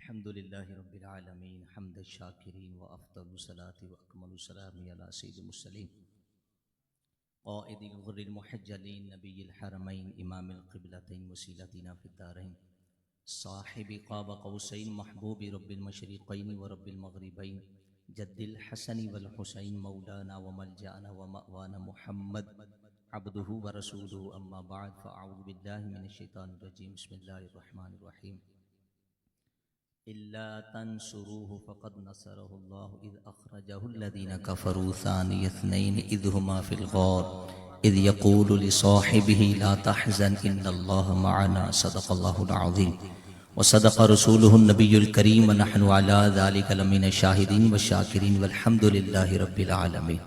अल्हम्दुलिल्लाहि रब्बिल आलमीन हम्द शाकिरीन व अफ़्ज़लु सलाति व अकमलु सलामी अला सय्यिदिल मुरसलीन क़ाइदिल गुर्रिल मुहज्जलीन नबिय्यिल हरमैन इमामिल क़िबलतैन वसीलतिना फ़िद्दारैन साहिबि क़ाब क़ौसैन महबूबि रब्बिल मशरिक़ैन व रब्बिल मग़रिबैन जद्दिल हसनी वल हुसैन मौलाना व मलजअना व मअवाना मुहम्मद अब्दुहु व रसूलुहु अम्मा बअद फ़अऊज़ु बिल्लाहि मिनश शैतानिर रजीम बिस्मिल्लाहिर रहमानिर रहीम इल्ला तंसुरूहु फ़क़द नसरहुल्लाहु इज़ अख़रजहुल्लज़ीना कफ़रू सानिय इस्नैनि इज़ हुमा फ़िल ग़ार इज़ यक़ूलु लिसाहिबिही ला तहज़न इन्नल्लाहा मअना सदक़ल्लाहुल अज़ीम व सदक़ रसूलुहुन नबियुल करीम व नहनु अला ज़ालिका लमिन शाहिदीन व शाकिरीन वल्हम्दुलिल्लाहि रब्बिल आलमीन।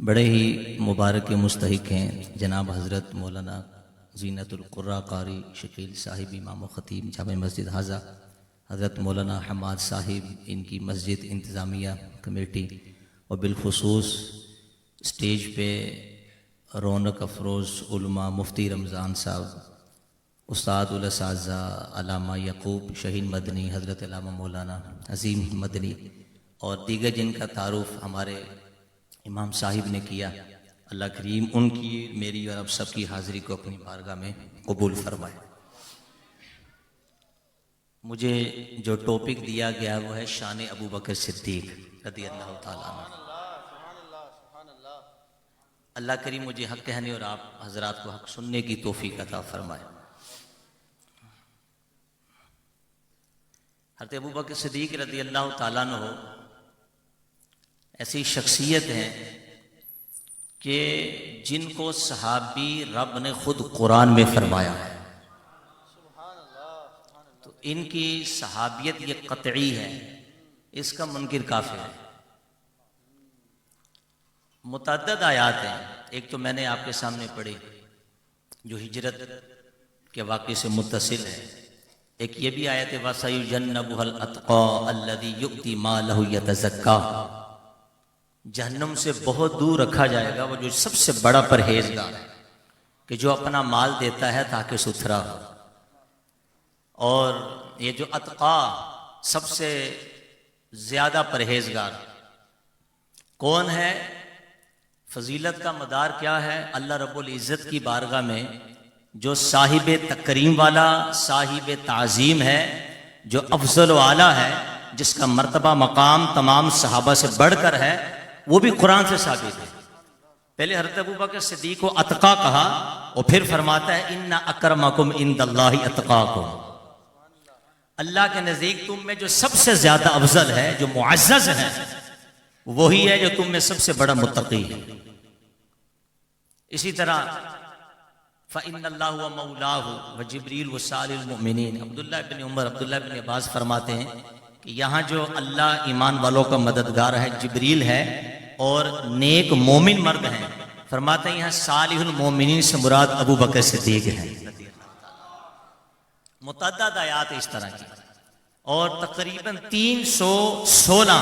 बड़े ही मुबारक के मुस्तहिक़ हैं जनाब हज़रत मौलाना ज़ीनतुल क़ुर्रा कारी शकील साहिब इमाम ख़तीब जामे मस्जिद हाज़ा, हज़रत मौलाना हमाद साहिब, इनकी मस्जिद इंतज़ामिया कमेटी और बिलखुसूस स्टेज पे रौनक अफरोज़ उलमा मुफ्ती रमज़ान साहब, उस्ताद उल असातिज़ा अल्लामा यक़ूब शहीन मदनी, हज़रत अल्लामा मौलाना अज़ीम मदनी और दीगर जिनका तारुफ़ हमारे इमाम साहिब ने किया, अल्लाह करीम उनकी मेरी और अब सबकी हाज़िरी को अपनी बारगाह में कबूल फरमाए। मुझे जो टॉपिक दिया गया वो है शान अबू बकर सिद्दीक़ रज़ियल्लाहु ताला अन्हु। अल्लाह करीम मुझे हक़ कहने और आप हज़रात को हक़ सुनने की तौफ़ीक़ अता फरमाए। हज़रत अबू बकर सिद्दीक़ रज़ियल्लाहु ताला अन्हु ऐसी शख्सियत हैं कि जिनको सहाबी रब ने खुद कुरान में फरमाया है, तो इनकी सहाबियत ये कतई है, इसका मुनकिर काफिर है। मुतअद्दिद आयात हैं, एक तो मैंने आपके सामने पढ़ी जो हिजरत के वाक़े से मुत्तसिल है, एक ये भी आयत है वसयुजन्नबुहुल अत्क़ा अल्लज़ी यु'ती मालहु यतज़क्का, जहन्नुम से बहुत दूर रखा जाएगा वो जो सबसे बड़ा परहेजगार है कि जो अपना माल देता है ताकि सुथरा हो। और ये जो अत्क़ा सबसे ज्यादा परहेजगार कौन है, फजीलत का मदार क्या है, अल्लाह रब्बुल इज़्ज़त की बारगाह में जो साहिब तकरीम वाला, साहिब ताज़ीम है, जो अफजल आला है, जिसका मर्तबा मकाम तमाम सहाबा से बढ़कर है, वो भी कुरान से साबित है। पहले हज़रत अबू बकर सिद्दीक़ को अत्क़ा कहा और फिर फरमाता है इन्ना अक्रमकुम इंदल्लाहि अत्क़ाकुम, अल्लाह के नज़दीक तुम में जो सबसे ज्यादा अफजल है, जो मुअज़्ज़ज़ है, वही है जो तुम में सबसे बड़ा मुत्तक़ी है। इसी तरह फ़इन्नल्लाहु व मौलाहु व जिब्रील व सालिल मुमिनीन, अब्दुल्लाह इब्न उमर, अब्दुल्लाह इब्न अब्बास फरमाते हैं कि यहाँ जो अल्लाह ईमान वालों का मददगार है जिब्रील है और नेक मोमिन मर्द हैं। फरमाते हैं यहाँ सालिहुल मोमिनीन से मुराद अबू बकर सिद्दीक़ है। मुतअद्दिद आयात इस तरह की और तकरीबन 316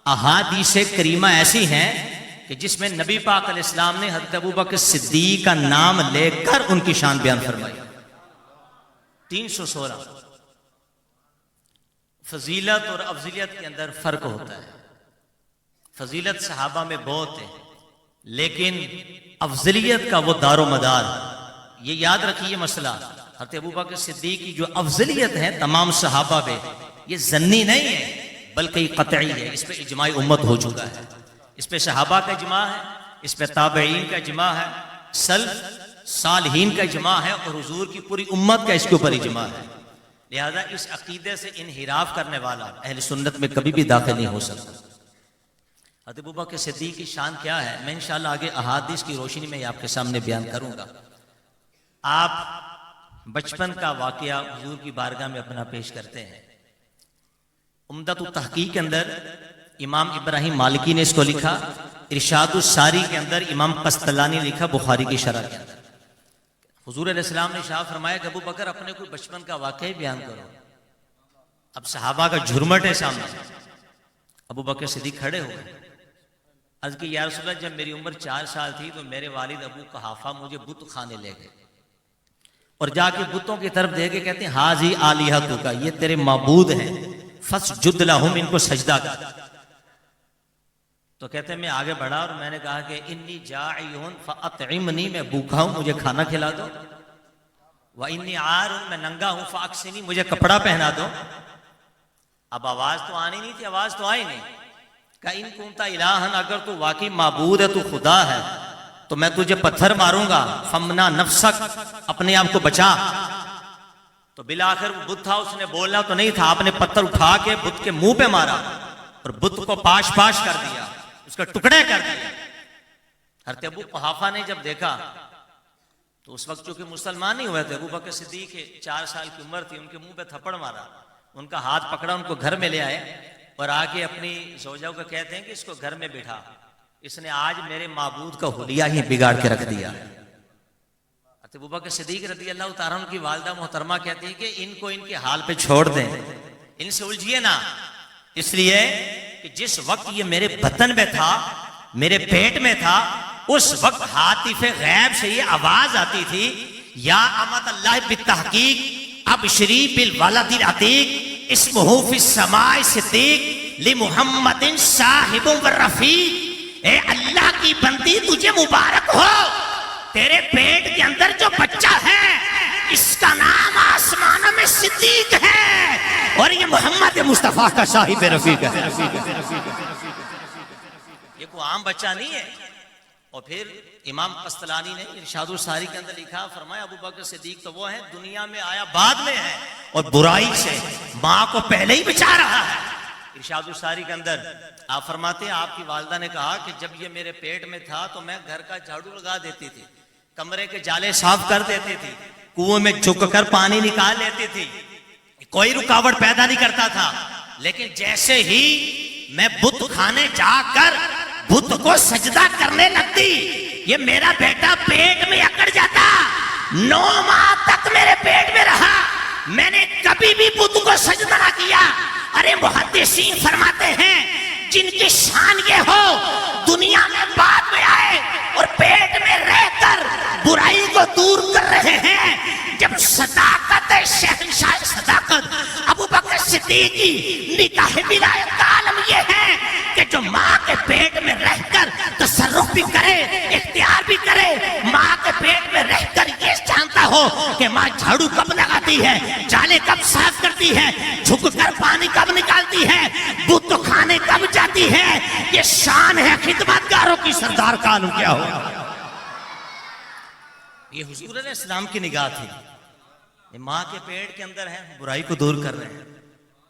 अहादीसे करीमा ऐसी हैं कि जिसमें नबी पाक अलैहिस्सलाम ने हज़रत अबू बकर सिद्दीक़ का नाम लेकर उनकी शान बयान फरमाई। 316। फजीलत और अफजलियत के अंदर फर्क होता है। फजीलत सहाबा में बहुत है, लेकिन अफजलियत का वो दारो मदार, ये याद रखिए मसला, हज़रत अबू बकर सिद्दीक़ की जो अफजलियत है तमाम सहाबा में, ये ज़न्नी नहीं है बल्कि कतई है। इस पर इजमाई उम्मत हो चुका है, इस पर सहाबा का इजमा है, इस पर ताबईन का इजमा है, सल्फ सालहीन का इजमा है और हुजूर की पूरी उम्मत का इसके ऊपर इजमा है। लिहाजा इस अकीदे से इनहिराफ करने वाला अहले सुन्नत में कभी भी दाखिल नहीं हो सकता। हज़रत अबू बकर सिद्दीक़ की शान क्या है, मैं इंशाअल्लाह आगे अहादीस की रोशनी में आपके सामने बयान करूंगा। आप बचपन का वाकया हुजूर की बारगाह में अपना पेश करते हैं। उम्दतुत तहक़ीक़ के अंदर इमाम इब्राहिम मालिकी ने इसको लिखा, इरशादुस सारी के अंदर इमाम कस्तलानी लिखा, बुखारी की शरह के अंदर हुजूर अलैहिस्सलाम ने शाह फरमाया कि अबू बकर अपने कोई बचपन का वाकया बयान करो। अब सहाबा का झुरमट है सामने। अबू बकर सिद्दीक़ खड़े हो गए, अर्ज़ की या रसूलल्लाह, जब मेरी उम्र 4 साल थी तो मेरे वालिद अबू कहाफा मुझे बुत खाने ले गए। और जाके बुतों की तरफ देख के कहते हैं हाजी आलिहा तू का, ये तेरे माबूद हैं, फसजुद लहुम, इनको सजदा कर। तो कहते हैं मैं आगे बढ़ा और मैंने कहा कि इन्नी जाइउन फअतइमनी, मैं भूखा हूं मुझे खाना खिला दो, व इन्नी आरुन, मैं नंगा हूं, फाक्सिनी, मुझे कपड़ा पहना दो। अब आवाज तो आनी नहीं थी, आवाज तो आई नहीं। का इन कुंता इलाहन, अगर तू वाकई माबूद है, तू खुदा है, तो मैं तुझे पत्थर मारूंगा। फमना नफसक, अपने आप को बचा। तो बिलाखिर वो बुत था, उसने बोलना तो नहीं था, आपने पत्थर उठा के बुत के मुंह पे मारा और बुत को पाश पाश कर दिया, उसका टुकड़े कर दिया। हज़रत अबू कुहाफा ने जब देखा तो उस वक्त चूंकि मुसलमान नहीं हुए थे, अबू बकर सिद्दीक के 4 साल की उम्र थी, उनके मुंह पे थप्पड़ मारा, उनका हाथ पकड़ा, उनको घर में ले आए और आके अपनी जोजा को कहते हैं कि इसको घर में बिठा, इसने आज मेरे माबूद का हुलिया ही बिगाड़ के रख दिया। अबू बकर सिद्दीक रज़ी अल्लाह तआला अन्हु की वालिदा मोहतरमा कहती है कि इनको इनके हाल पे छोड़ दें, इनसे उलझिए ना, इसलिए कि जिस वक्त ये मेरे बतन में था, मेरे पेट में था, उस वक्त हातिफे गैब से ये आवाज आती थी, या अमत अल्लाह बित्तहकीक अब शरी बिल वलदिल अतीक इस्मुहु फिस समाए सिद्दीक लि मुहम्मदिन साहिबु व रफीक। ए अल्लाह की बंदी, तुझे मुबारक हो, तेरे पेट के अंदर जो बच्चा है इसका नाम आसमानों में सिद्दीक है और ये मोहम्मद मुस्तफा का साहिब रफीक है। ये कोई आम बच्चा नहीं है। और फिर इमाम कस्तलानी ने इरशादुल सारी के अंदर लिखा, फरमाया अबू बकर सिद्दीक तो वो है दुनिया में आया बाद में है और बुराई से माँ को पहले ही बचा रहा है। इरशादुल सारी के अंदर आप फरमाते हैं आपकी वालिदा ने कहा कि जब ये मेरे पेट में था तो मैं घर का झाड़ू लगा देती थी, कमरे के जाले साफ कर देती थी, कुएं में झुक कर पानी निकाल लेती थी, कोई रुकावट पैदा नहीं करता था। लेकिन जैसे ही मैं बुत खाने जाकर बुत को सजदा करने लगती, ये मेरा बेटा पेट में अकड़ जाता। 9 माह तक मेरे पेट में रहा, मैंने कभी भी बुत को सजदा ना किया। अरे मुहद्दिसीन फरमाते हैं जिनकी शान ये हो दुनिया में बाद में आए और पेट में रहकर बुराई को दूर कर रहे हैं। जब सदाकत शहंशाह सदाकत अबू बकर सिद्दीक की निगाह विलायत का आलम ये है कि जो माँ के पेट में रहकर तसर्रुफ भी करे, इख्तियार भी करे, माँ के पेट में रहकर ये जानता हो कि माँ झाड़ू कब लगाती है, जाले कब साफ करती है, झुककर पानी कब निकालती है, बुत खाने कब जाती है, ये शान है खिदमतगारों की। सरदार का आलम क्या हो, ये हुजूर इस्लाम की निगाह थी। ये माँ के पेट के अंदर है, बुराई को दूर कर रहे हैं।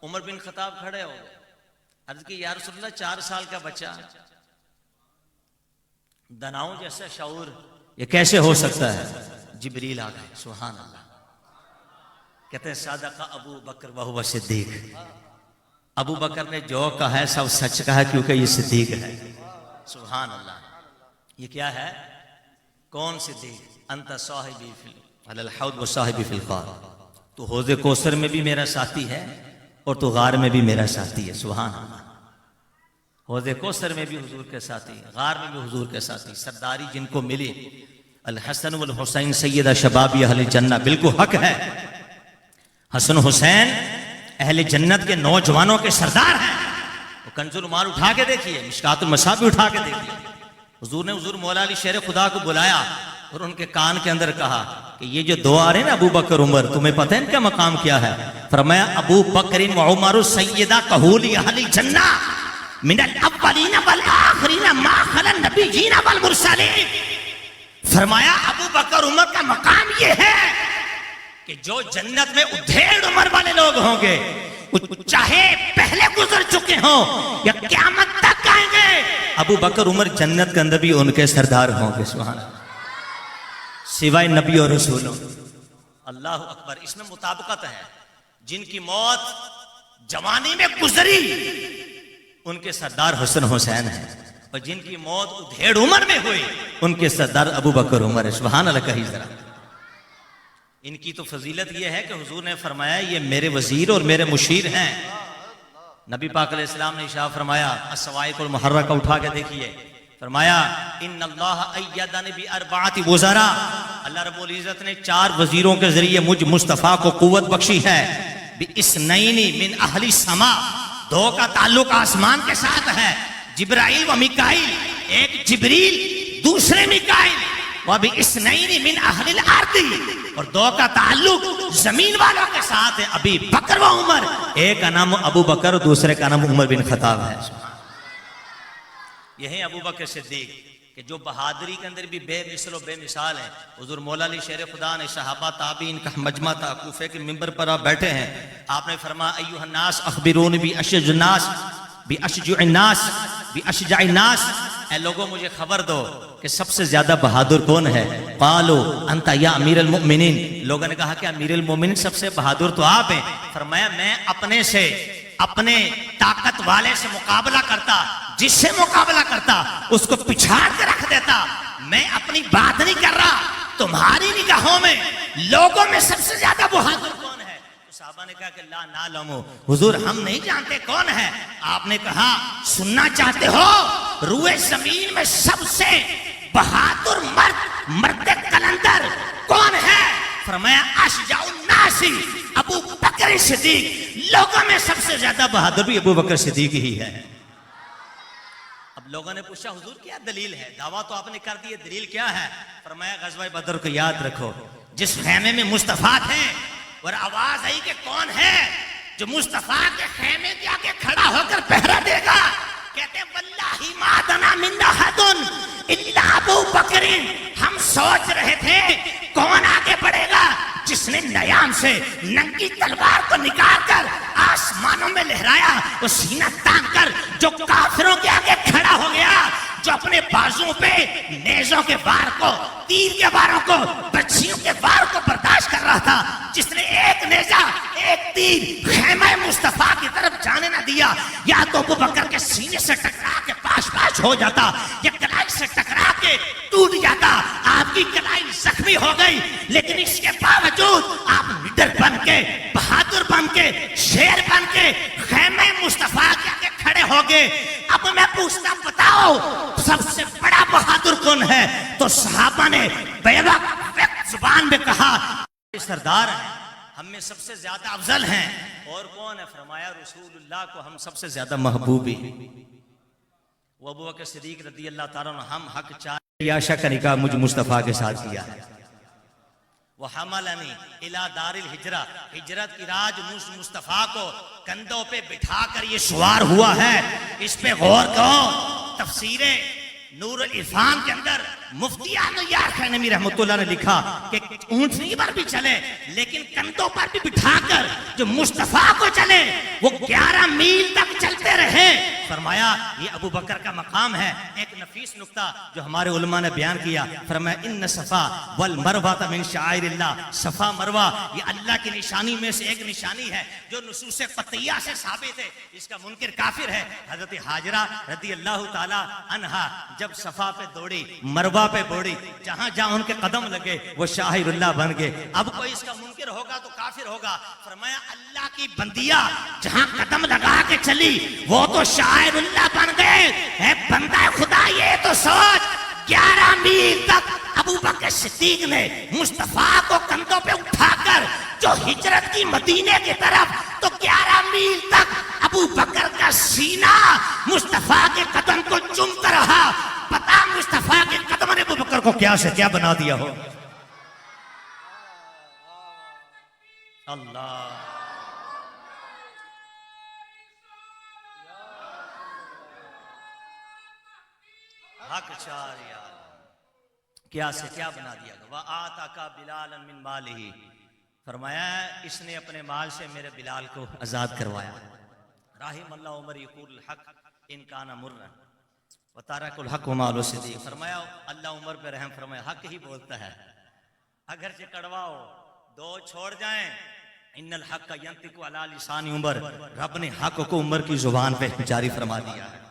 उमर बिन खत्ताब खड़े हो गए, अर्ज की या रसूलल्लाह 4 साल का बच्चा, दनाओं जैसा शऊर, ये कैसे हो सकता है? जिब्रील आ गए, सुभान अल्लाह। कहते हैं सादका अबू बकर व हुवा सिद्दीक, अबू बकर ने जो कहा है सब सच कहा क्योंकि ये सिद्दीक है। सुभान अल्लाह। ये क्या है? कौन सिद्दीक? अंत साहिबी फिल अलल हौद व साहिबी फिल गार, तो हौज़े कौसर में भी मेरा साथी है और तो गार में भी मेरा साथी है। सुभान अल्लाह। हौज़े कौसर में भी हुजूर के साथी, गार में भी हुजूर के साथी। सरदारी जिनको मिली, अल हसन वल हुसैन सैयदा शबाबी अहले जन्नत, बिल्कुल हक है। हसन हुसैन अहले जन्नत के नौजवानों के सरदार हैं। तो कंजुल माल उठा के देखिए, मिशकातुल मसाबी उठा के देखिए। हुजूर ने हुजूर मौला अली शेर खुदा को बुलाया और उनके कान के अंदर कहा कि ये जो 2 आ रहे हैं ना अबू बकर उमर, तुम्हें पता है इनका मकाम क्या है? फरमाया अबू बकरिन व उमर सैयदा कहूली अहली जन्नत मिनल अव्वलीन वल आखिरीन मा खलन नबिय्यीन वल मुरसलीन। फरमाया अबू बकर उमर का मकाम ये है कि जो जन्नत में उधेड़ उम्र वाले लोग होंगे, चाहे पहले गुजर चुके हों या क़यामत तक आएंगे, अबू बकर उमर जन्नत के अंदर भी उनके सरदार होंगे। सुभान अल्लाह। सिवाय नबी और रसूलों। अल्लाह अकबर। इसमें मुताबिकत है, जिनकी मौत जवानी में गुजरी उनके सरदार हसन हुसैन है, और जिनकी मौत उधेड़ उम्र में हुई उनके सरदार अबू बकर उमर है। सुभान अल्लाह। कही जरा। इनकी तो फजीलत यह है कि हुजूर ने फरमाया ये मेरे वजीर और मेरे मुशीर हैं। नबी पाक अलैहिस्सलाम ने इरशाद फरमाया, अस्सवाइकुल मुहर्रका उठा के देखिए, फरमाया इन्नल्लाह अय्यदनी बि अर्बाअति वज़रा, अल्लाह रब्बुल इज्जत ने 4 वजीरों के जरिए मुझ मुस्तफ़ा को कुव्वत बख्शी है। इस्नैनी मिन अहली समा, 2 का ताल्लुक आसमान के साथ है, जिब्राइल व मिकाइल, एक जिब्रील दूसरे मिकाइल, वह भी इस्नैनी मिन अहलिल अर्दी, और 2 का ताल्लुक जमीन वालों के साथ है, अभी बकर व उमर, एक का नाम अबू बकर दूसरे का नाम उमर बिन खत्ताब है। यही अबू बकर सिद्दीक कि जो बहादुरी के अंदर भी बेमिसल बेमिसाल है। हुजूर मौला अली शेर खुदा ने सहाबा ताबीन का मजमा था, कूफे के मिंबर पर आप बैठे हैं, आपने फरमाया अय्युहन्नास अखबिरून बि अशजुन्नास बि अशजुन्नास बि अशजाइन्नास, ऐ लोगों मुझे खबर दो कि सबसे ज्यादा बहादुर कौन है। कालो अंता या अमीरुल मोमिनीन, लोगों ने कहा कि अमीरुल मोमिनीन सबसे बहादुर तो आप हैं। फरमाया मैं अपने से, अपने ताकत वाले से मुकाबला करता, जिससे मुकाबला करता उसको पिछाड़ के रख देता। मैं अपनी बात नहीं कर रहा, तुम्हारी निगाहों में लोगों में सबसे ज्यादा बहादुर कौन है? तो साहबा ने कहा कि ला नालमो, हुजूर हम नहीं जानते कौन है। आपने कहा सुनना चाहते हो, रुए जमीन में सबसे बहादुर मर्द, मर्द कलंदर कौन है? फरमाया अशजाउन नासी अबू बकर सिद्दीक, लोगों में सबसे ज्यादा बहादुर भी अबू बकर सिद्दीक ही है। अब लोगों ने पूछा हुजूर क्या दलील है? दावा तो आपने कर दिया, दलील क्या है? फरमाया ग़ज़वा बदर को याद रखो, जिस खैमे में मुस्तफ़ा थे और आवाज आई कि कौन है जो मुस्तफ़ा के खैमे के आगे खड़ा होकर पहरा देगा, कहते वल्लाही मा दना मिन्ना हदुन इल्ला अबू बकरिन, हम सोच रहे थे कौन आगे बढ़ेगा जिसने नयाम से नंगी तलवार को निकाल कर आसमानों में लहराया, वो सीना तान कर जो काफिरों के आगे खड़ा हो गया, जो अपने बाजुओं पे नेज़ों के वार को, तीर के वारों को, बच्चियों के वार को बर्दाश्त कर रहा था, जिसने एक नेजा एक तीर खैमा मुस्तफा की तरफ जाने ना दिया, या तो अबू बकर के सीने से टकरा के पास पास हो जाता या कलाई से टकरा के टूट जाता, आपकी कलाई जख्मी हो गई, लेकिन इसके बावजूद आप निडर बन के, बहादुर बन के, शेर बन के खैमे मुस्तफा के आगे खड़े हो गए। अब मैं पूछता, बताओ सबसे बड़ा बहादुर कौन है? तो सहाबा ने बेवक्त जुबान में कहा सरदार है, हम में सबसे ज्यादा अफजल हैं। और कौन है? फरमाया रसूलुल्लाह को हम सबसे ज्यादा महबूबी। वो अबू बकर सिद्दीक रज़ी अल्लाह ताला अन्हु, हम हक चाहे आशा का निकाह मुझ मुस्तफ़ा के साथ किया है। वो हमलनी इला दारिल हिजरा, हिजरत की राज मुस्तफ़ा को कंधों पे बिठा कर ये सवार हुआ है। इस पे गौर करो, तफसीरे नूर इरफान के अंदर मुफ्ती यार खैनवी रहमतुल्लाह ने लिखा कि ऊंटनी पर भी चले लेकिन कंधों पर भी बिठाकर जो मुस्तफा को चले, वो 11 मील तक चलते रहे। फरमाया ये अबू बकर का मकाम है। एक नफीस नुक्ता जो हमारे उलमा ने बयान किया, फरमाया इन्न सफा वल मरवा मिन शाइरिल्लाह, सफा मरवा ये अल्लाह की निशानी में से एक निशानी है जो नुसूस क़तइया से साबित है। इसका मुनकिर काफिर है। हजरत हाजरा रज़ी अल्लाह ताला अन्हा जब सफा पे दौड़ी, मरवा पे दौड़ी, जहां जहां उनके कदम लगे वो शाहिरुल्लाह बन गए। अब कोई इसका मुनकिर होगा तो काफिर होगा। फरमाया अल्लाह की बंदिया जहां कदम लगा के चली वो तो शाहिरुल्लाह बन गए। है बंदा खुदा, ये तो सोच 11 मील तक अबू बकर सिद्दीक ने मुस्तफा को कंधों पे उठाकर जो हिजरत की मदीने की तरफ, तो 11 मील तक अबू बकर का सीना मुस्तफा के कदम को चूमता रहा। पता मुस्तफा के कदम ने अबू बकर को क्या से क्या बना दिया हो। अल्लाह हक चारिया, क्या से क्या बना दिया। वह आता का बिलाल मिन मालिही, फरमाया इसने अपने माल से मेरे बिलाल को आजाद करवाया। राहिम अल्लाह उमर यकुल हक इनकाना मुर्रा व तारकुल हक व मालो सिद्दीक, फरमाया अल्लाह उमर पे रहम फरमाया, हक ही बोलता है अगर से कड़वा हो, दो छोड़ जाएं। इन्नल हक यंतिकु अला लिसानी उमर, रब ने हक को उमर की जुबान पे जारी फरमा दिया है।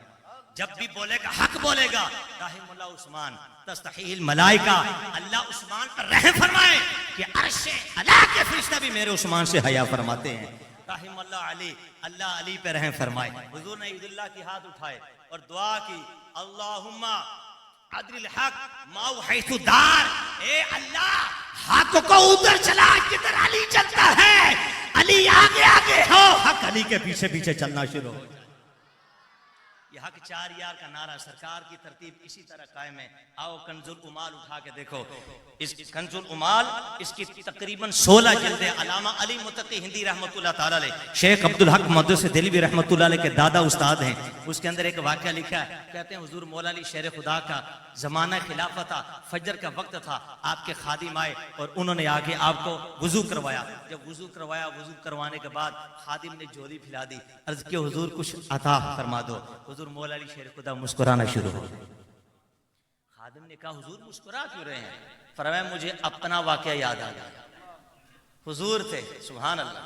जब भी बोलेगा हक बोलेगा। राहिमुल्लाह उस्मान तस्तहील मलाइका, अल्लाह उस्मान पर रहम फरमाए कि अर्शे अला के फरिश्ता भी मेरे उस्मान से हया फरमाते हैं। राहिमुल्लाह अली, अल्लाह अली पे रहम फरमाए। हुजूर ने ईदुल्लाह की हाथ उठाए और दुआ की, अल्लाहुम्मा अदरिल हक माउ हैसुदार, ए अल्लाह हक को उधर चला जिधर अली चलता है, अली आगे आगे हो, हक अली के पीछे पीछे चलना शुरू हो। ये हक चार यार का नारा सरकार की तरतीब इसी तरह कायम है। आओ कंजुल उमाल उठा के देखो, इस कंजुल उमाल इसकी तकरीबन 16 जिल्दें अलामा अली मुतकी हिंदी रहमतुल्लाह ताला अलैह, शेख अब्दुल हक मुहद्दिस दिल्वी रहमतुल्लाह अलैह के दादा उस्ताद हैं। उसके अंदर एक वाकया लिखा है, कहते हैं हुजूर मौला अली शेर खुदा का जमाना खिलाफत था, फजर का वक्त था, आपके खादिम आए और उन्होंने आके आपको वुजू करवाया। जब वुजू करवाया, वुजू करवाने के बाद खादिम ने झोली फैला दी, अर्ज किया हुजूर कुछ अता फरमा दो। हुजूर मौला अली शेर खुदा मुस्कुराना शुरू हो गए। खादिम ने कहा हुजूर मुस्कुरा क्यों रहे हैं? फरमाया मुझे अपना वाकया याद आ गया। हुजूर थे, सुभान अल्लाह,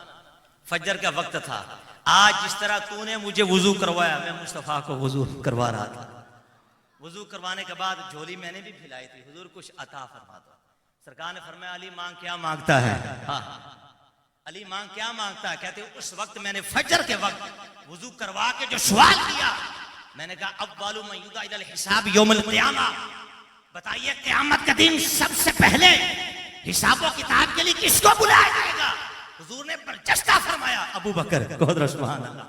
फजर का वक्त था, आज जिस तरह तूने मुझे वुजू करवाया मैं मुस्तफा को वुजू करवा रहा था। वुजू करवाने के बाद झोली मैंने भी फैलाई थी, हुजूर कुछ अता फरमा दो। सरकार ने फरमाया अली मांग क्या मांगता है? हाँ अली मांग क्या मांगता है? कहते उस वक्त मैंने फजर के वक्त वुजू करवा के जो सवाल किया, मैंने कहा अव्वलु मन युदा इलल हिसाब यौमुल क़ियामा, बताइए क़यामत का दिन सबसे पहले हिसाब और किताब के लिए किसको बुलाया जाएगा? हुजूर ने बरजस्ता फरमाया अबू बकर को। सुभान अल्लाह,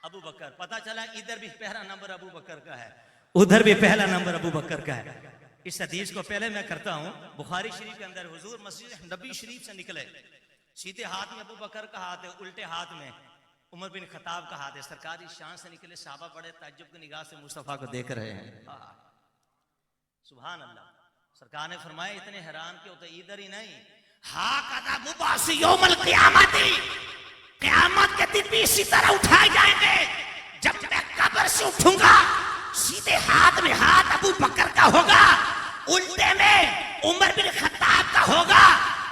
अबू बकर। पता चला इधर भी पहला नंबर अबू बकर का है, उधर भी पहला नंबर अबू बकर का है। इस हदीस को पहले मैं करता हूं, बुखारी शरीफ के अंदर हुजूर मस्जिद नबी शरीफ से निकले, सीधे हाथ में अबू बकर का हाथ है, उल्टे हाथ में उमर बिन खत्ताब का हाथ है। सरकारी शान से निकले, साहबा बड़े ताज्जुब की निगाह से मुस्तफा को देख रहे हैं। सुभान अल्लाह। सरकार ने फरमाया इतने हैरान क्यों होते? इधर ही नहीं, क़यामत के दिन भी इसी तरह उठाए जाएंगे। जब मैं कब्र से उठूंगा, सीधे हाथ में हाथ अबू बकर का होगा, उल्टे में उमर बिन खत्ताब का होगा।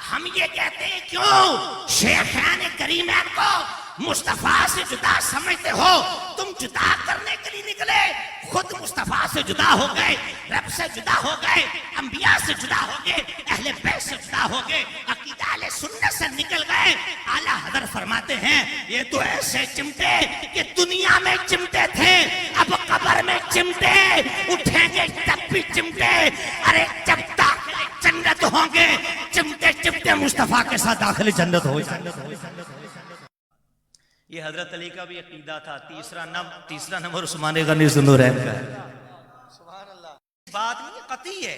हम ये कहते हैं क्यों? शेखैन करीमैन को मुस्तफा से जुदा समझते हो, तुम जुदा करने के लिए निकले, खुद मुस्तफा से जुदा हो गए, रब से जुदा हो गए, अंबिया से जुदा हो गए, अहले बैत से जुदा हो गए, अकीदा अहले सुन्नत से निकल गए। आला हज़रत फरमाते हैं ये तो ऐसे चिमटे कि दुनिया में चिमटे थे, अब कब्र में चिमटे उठेंगे तब भी चिमटे। अरे जब दाखिले जन्नत होंगे, चिमटे चिमटे मुस्तफा के साथ दाखिले जन्नत हो जाएंगे। ये हजरत अली का भी अकीदा था। तीसरा नंबर उस्मान गनी ज़ुन्नूरैन का है। सुभान अल्लाह। बात नहीं कतई है।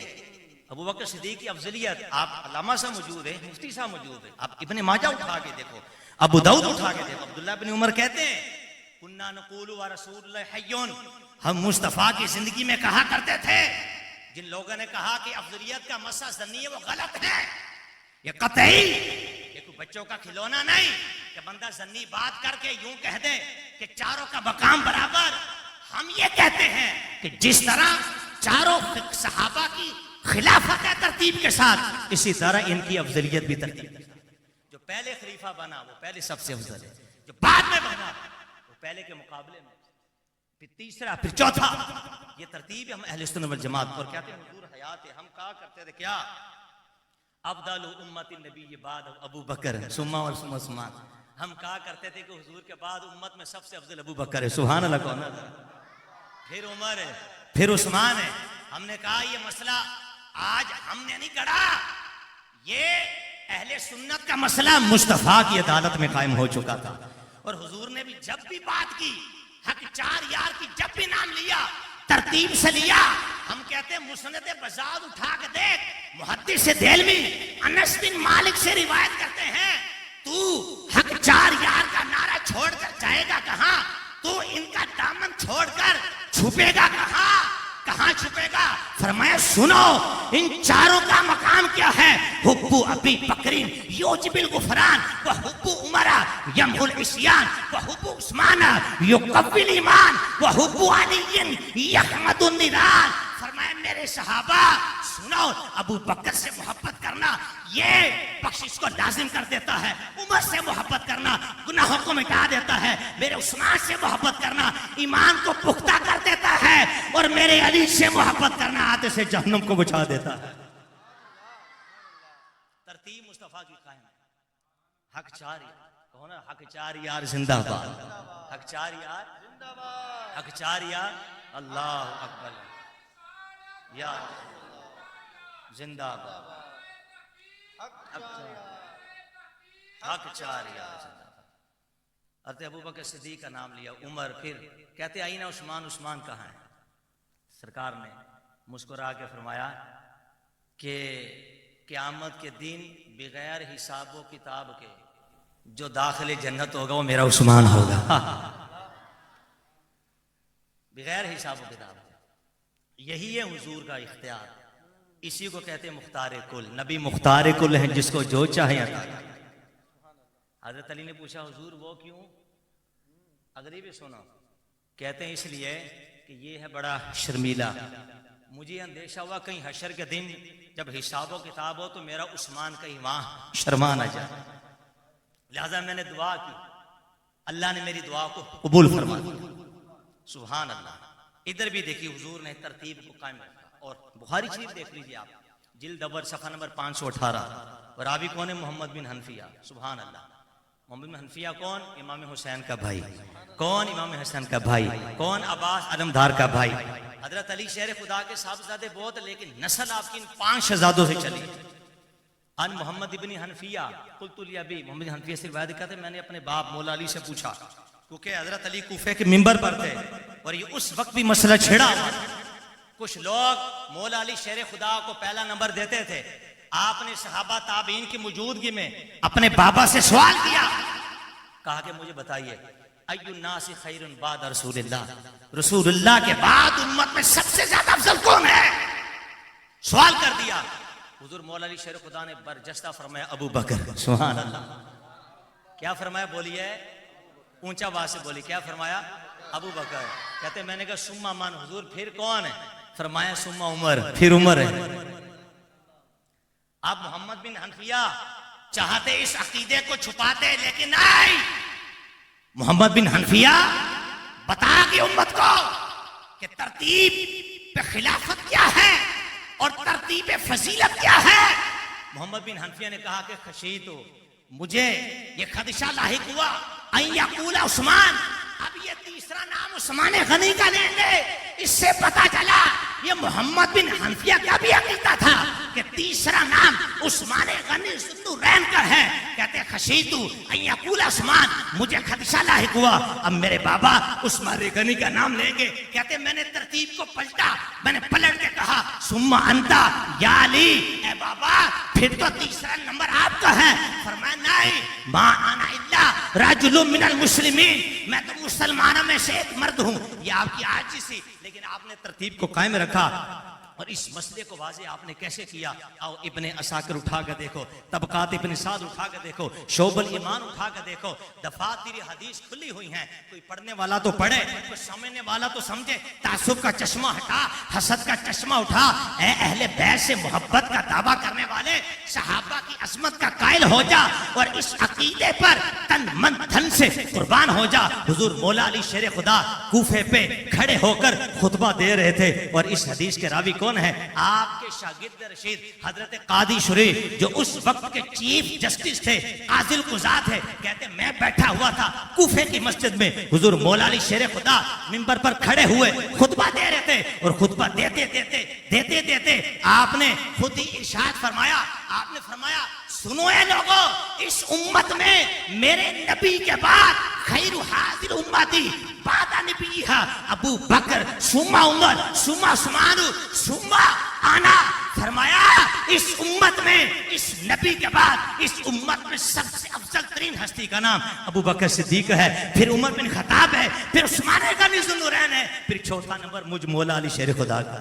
अबू बकर सिद्दीक़ की अफजलियत आप अल्लामा सा मौजूद है, मुफ्ती सा मौजूद है, आप इब्ने माजा उठा के देखो, अबू दाऊद उठा के देखो। अब्दुल्लाह बिन उमर कहते हैं कुन्ना नक़ूलु व रसूलुल्लाह हय्युन, हम मुस्तफा की जिंदगी में कहा करते थे। जिन लोगों ने कहा कि अफजलियत का मसला ज़न्नी है वो गलत है, ये कतई, ये कोई बच्चों का खिलौना नहीं कि बंदा जन्नी बात करके यूं कह दे कि चारों का मकाम बराबर। हम ये कहते हैं कि जिस तरह चारों सहाबा की खिलाफत है तरतीब के साथ, इसी तरह इनकी अफजलियत भी तरतीब के साथ। जो पहले खलीफा बना वो पहले सबसे अफजल है, जो बाद में बना वो पहले के मुकाबले में, फिर तीसरा, फिर चौथा। ये तरतीब हम अहले सुन्नत वल जमात। और कहते हैं हुजूर हयात है, हम कहा करते थे क्या अफ़ज़ल उम्मती नबी बाद अबू बकर सुम्मा और सुम्मा उस्मान। हम कहा करते थे कि हुजूर के बाद उम्मत में सबसे अफजल अबू बकर है। सुभान अल्लाह। कौन है? फिर उमर है, फिर उस्मान है। हमने कहा ये मसला आज हमने नहीं गढ़ा, ये अहले सुन्नत का मसला मुस्तफा की अदालत में कायम हो चुका था। और हुजूर ने भी जब भी बात की, हक चार यार की जब भी नाम लिया, तरतीब से लिया। हम कहते हैं मुसनद बज़ार उठा के देख, मुहद्दिस देलवी अनस बिन मालिक से रिवायत करते हैं, तू हक चार यार का नारा छोड़कर जाएगा कहां? तू इनका दामन छोड़कर छुपेगा कहां? कहां छुपेगा? फरमाया सुनो, इन चारों का मकाम क्या है? हुब्बु अबी बकरीन युजिबिल गुफरान व हुब्बु उमरा यमहुल इस्यान व हुब्बु उस्मान युकव्विल ईमान व हुब्बु अलीयन यहमदुन निरान। फरमाया मेरे सहाबा सुनो, अबू बकर से मोहब्बत करना ये बख्शिश को लाजिम कर देता है, उमर से मोहब्बत करना गुनाहों को मिटा देता है, मेरे उस्मान से मोहब्बत करना ईमान को पुख्ता कर देता है, और मेरे अली से मोहब्बत करना आते से जहन्नम को बुझा देता है। तरतीब मुस्तफा की कायम है। हक चार यार, कहो ना हक चार यार जिंदाबाद, हक चार यार जिंदाबाद, हक चार यार अल्लाह अकबर। या जिंदाबाद, हक चार या जिंदाबाद। हज़रत अबू बकर सिद्दीक का नाम लिया, उमर, फिर कहते आई ना उस्मान, उस्मान कहाँ है? सरकार ने मुस्कुरा के फरमाया कि क़यामत के दिन बगैर हिसाब व किताब के जो दाखिले जन्नत होगा वो मेरा उस्मान होगा। बगैर हिसाब व किताब, यही है हुजूर का इख्तियार। इसी को कहते हैं मुख्तार कुल। नबी मुख्तार कुल है, जिसको जो चाहे अता। हजरत अली ने पूछा हुजूर वो क्यों? अगली भी सुनो। कहते हैं इसलिए कि ये है बड़ा शर्मीला, मुझे अंदेशा हुआ कहीं हशर के दिन जब हिसाब व किताब हो तो मेरा उस्मान कहीं वहां शर्मा न जाए, लिहाजा मैंने दुआ की, अल्लाह ने मेरी दुआ को कबूल फरमा दिया। सुभान अल्लाह। इधर भी देखिए हुजूर ने तरतीब को कायम रखा। और बुखारी शरीफ देख लीजिए आप, जिल्द अव्वल सफ़ा नंबर 518, और रावी कौन है? मोहम्मद बिन हनफिया। सुभान अल्लाह। मोहम्मद बिन हनफिया कौन? इमाम हुसैन का भाई। कौन? इमाम हसन का भाई। कौन? अब्बास अलमदार का भाई। हजरत अली शेर खुदा के साहबजादे बहुत, लेकिन नस्ल आपकी इन 5 शहजादों से चली। अन मोहम्मद इब्न हनफिया कुलतुल अबी, मोहम्मद हनफिया से रिवायत करते मैंने अपने बाप मौला अली से पूछा, क्योंकि हजरत अली कूफे के मिंबर पर थे और ये उस वक्त भी मसला छिड़ा हुआ था। कुछ लोग मौला अली शेर खुदा को पहला नंबर देते थे। आपने सहाबा ताबीन की मौजूदगी में अपने बाबा से सवाल किया, कहा कि मुझे बताइए अय्युन्नासी खैरुन बाद रसूलिल्लाह, रसूलुल्लाह के बाद उम्मत में सबसे ज्यादा अफजल कौन है? सवाल कर दिया। हुजूर मौला अली शेर खुदा ने बरजस्ता फरमाया अबू बकर। सुभान अल्लाह। क्या फरमाया? बोलिए ऊंचा आवाज से बोली, क्या फरमाया? अबू बकर। कहते मैंने कहा सुम्मा मान हुजूर, फिर कौन है? फरमाया सुम्मा उमर, फिर उमर है। आप मोहम्मद बिन हनफिया चाहते इस अकीदे को छुपाते, लेकिन नहीं, मोहम्मद बिन हनफिया बता कि उम्मत को कि तरतीब पे खिलाफत क्या है और तरतीब फजीलत क्या है। मोहम्मद बिन हनफिया ने कहा कि खशीत हो, मुझे ये खदशा लाहिक हुआ अय्यकूला उस्मान, अब ये तीसरा नाम उस्मान गनी का लेंगे। इससे पता चला ये मोहम्मद बिन हनफिया का भी अकीदा था कि तीसरा नाम उस्मान गनी ज़ुन्नुरैन का है। कहते खशीतु अय्यकूला उस्मान, मुझे खदशा लाहिक हुआ अब मेरे बाबा उस्मान गनी का नाम लेंगे। कहते मैंने तरतीब को पलटा, मैंने पलट के कहा सुम्मा अंता या अली, ए बाबा फिर तो तीसरा नंबर आपका है। फरमाया नहीं, मा आना इल्ला रजुलुम मिनल मुस्लिमीन, मैं तो मुसलमानों में से एक मर्द हूं। ये आपकी आजिज़ी, लेकिन आपने तरतीब को कायम रखा। और इस मसले को वाज़े आपने कैसे किया? आओ इब्ने असाकिर उठा कर देखो, तबकात इब्ने साद उठा कर देखो, शोबल ईमान उठा कर देखो, दफातिर हदीस खुली हुई हैं। कोई पढ़ने वाला तो पढ़े, कोई समझने वाला तो समझे। तासुब का चश्मा हटा, हसद का चश्मा उठा। ए अहले बैत से मोहब्बत का दावा करने वाले, सहाबा की अजमत का कायल हो जा और इस अकीदे पर तन मन धन से कुर्बान हो जा। हुजूर मौला अली शेर खुदा कूफे पे खड़े होकर खुतबा दे रहे थे और इस हदीस के रावी कौन है? आपके शागिर्द रशीद हजरत कादी शुरी, जो उस वक्त के चीफ जस्टिस थे, काजिल कुजात है। कहते मैं बैठा हुआ था कूफे की मस्जिद में, हुजूर मौला अली शेर खुदा मिंबर पर खड़े हुए खुतबा दे रहे थे और खुतबा देते देते देते देते आपने खुद ही इरशाद फरमाया, आपने फरमाया सुनो ए लोगों, इस उम्मत में मेरे नबी के बाद खैरु हाजिर उम्मती बादा नबी है अबू बकर, सुम्मा उमर, सुम्मा उस्मान, सुम्मा आना। फरमाया इस उम्मत में, इस नबी के बाद इस उम्मत में सबसे अफजल तरीन हस्ती का नाम अबू बकर सिद्दीक है, फिर उमर बिन खत्ताब है, फिर उस्मान गनी ज़ुन्नुरैन है, फिर चौथा नंबर मुझ मौला अली शेर खुदा का।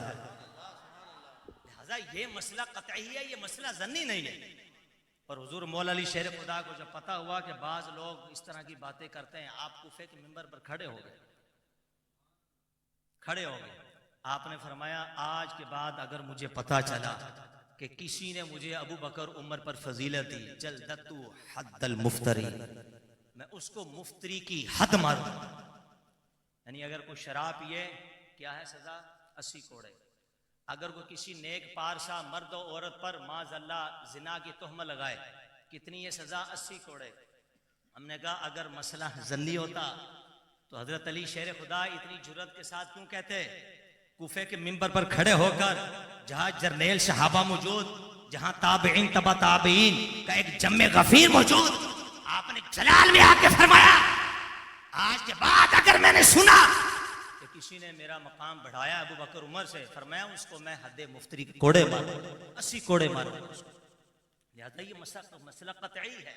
लिहाजा ये मसला कतई है, ये मसला ज़न्नी नहीं है। और हुजूर मौला अली शेर खुदा को जब पता हुआ कि बाज लोग इस तरह की बातें करते हैं, आप कूफे के मिंबर पर खड़े हो गए, खड़े हो गए। आपने फरमाया आज के बाद अगर मुझे पता चला कि किसी ने मुझे अबू बकर उमर पर फजीलत दी, जल्दतु हद्दल मुफ्तरी, मैं उसको मुफ्तरी की हद मारूं। यानी अगर कोई शराब पिए, क्या है सजा? 80 कोड़े। अगर कोई किसी नेक पारसा मर्द और औरत पर माज़अल्लाह जिना की तोहमत लगाए, कितनी है सजा? 80 कोड़े। हमने कहा अगर मसला जन्नी होता तो हजरत अली शेर खुदा इतनी जुर्रत के साथ क्यों कहते कूफे के मिंबर पर खड़े होकर जहां जर्नेल सहाबा मौजूद, जहां ताबईन तबा ताबईन का एक जम्मे गफीर मौजूद, आपने जलाल में आके फरमाया, आज के बाद अगर मैंने सुना कि किसी ने मेरा मकाम बढ़ाया अबू बकर उमर से, फरमाया उसको मैं हद मुफ्तरी कोड़े मारूं, 80 कोड़े मारूं। लिहाजा ये मसला कतई है,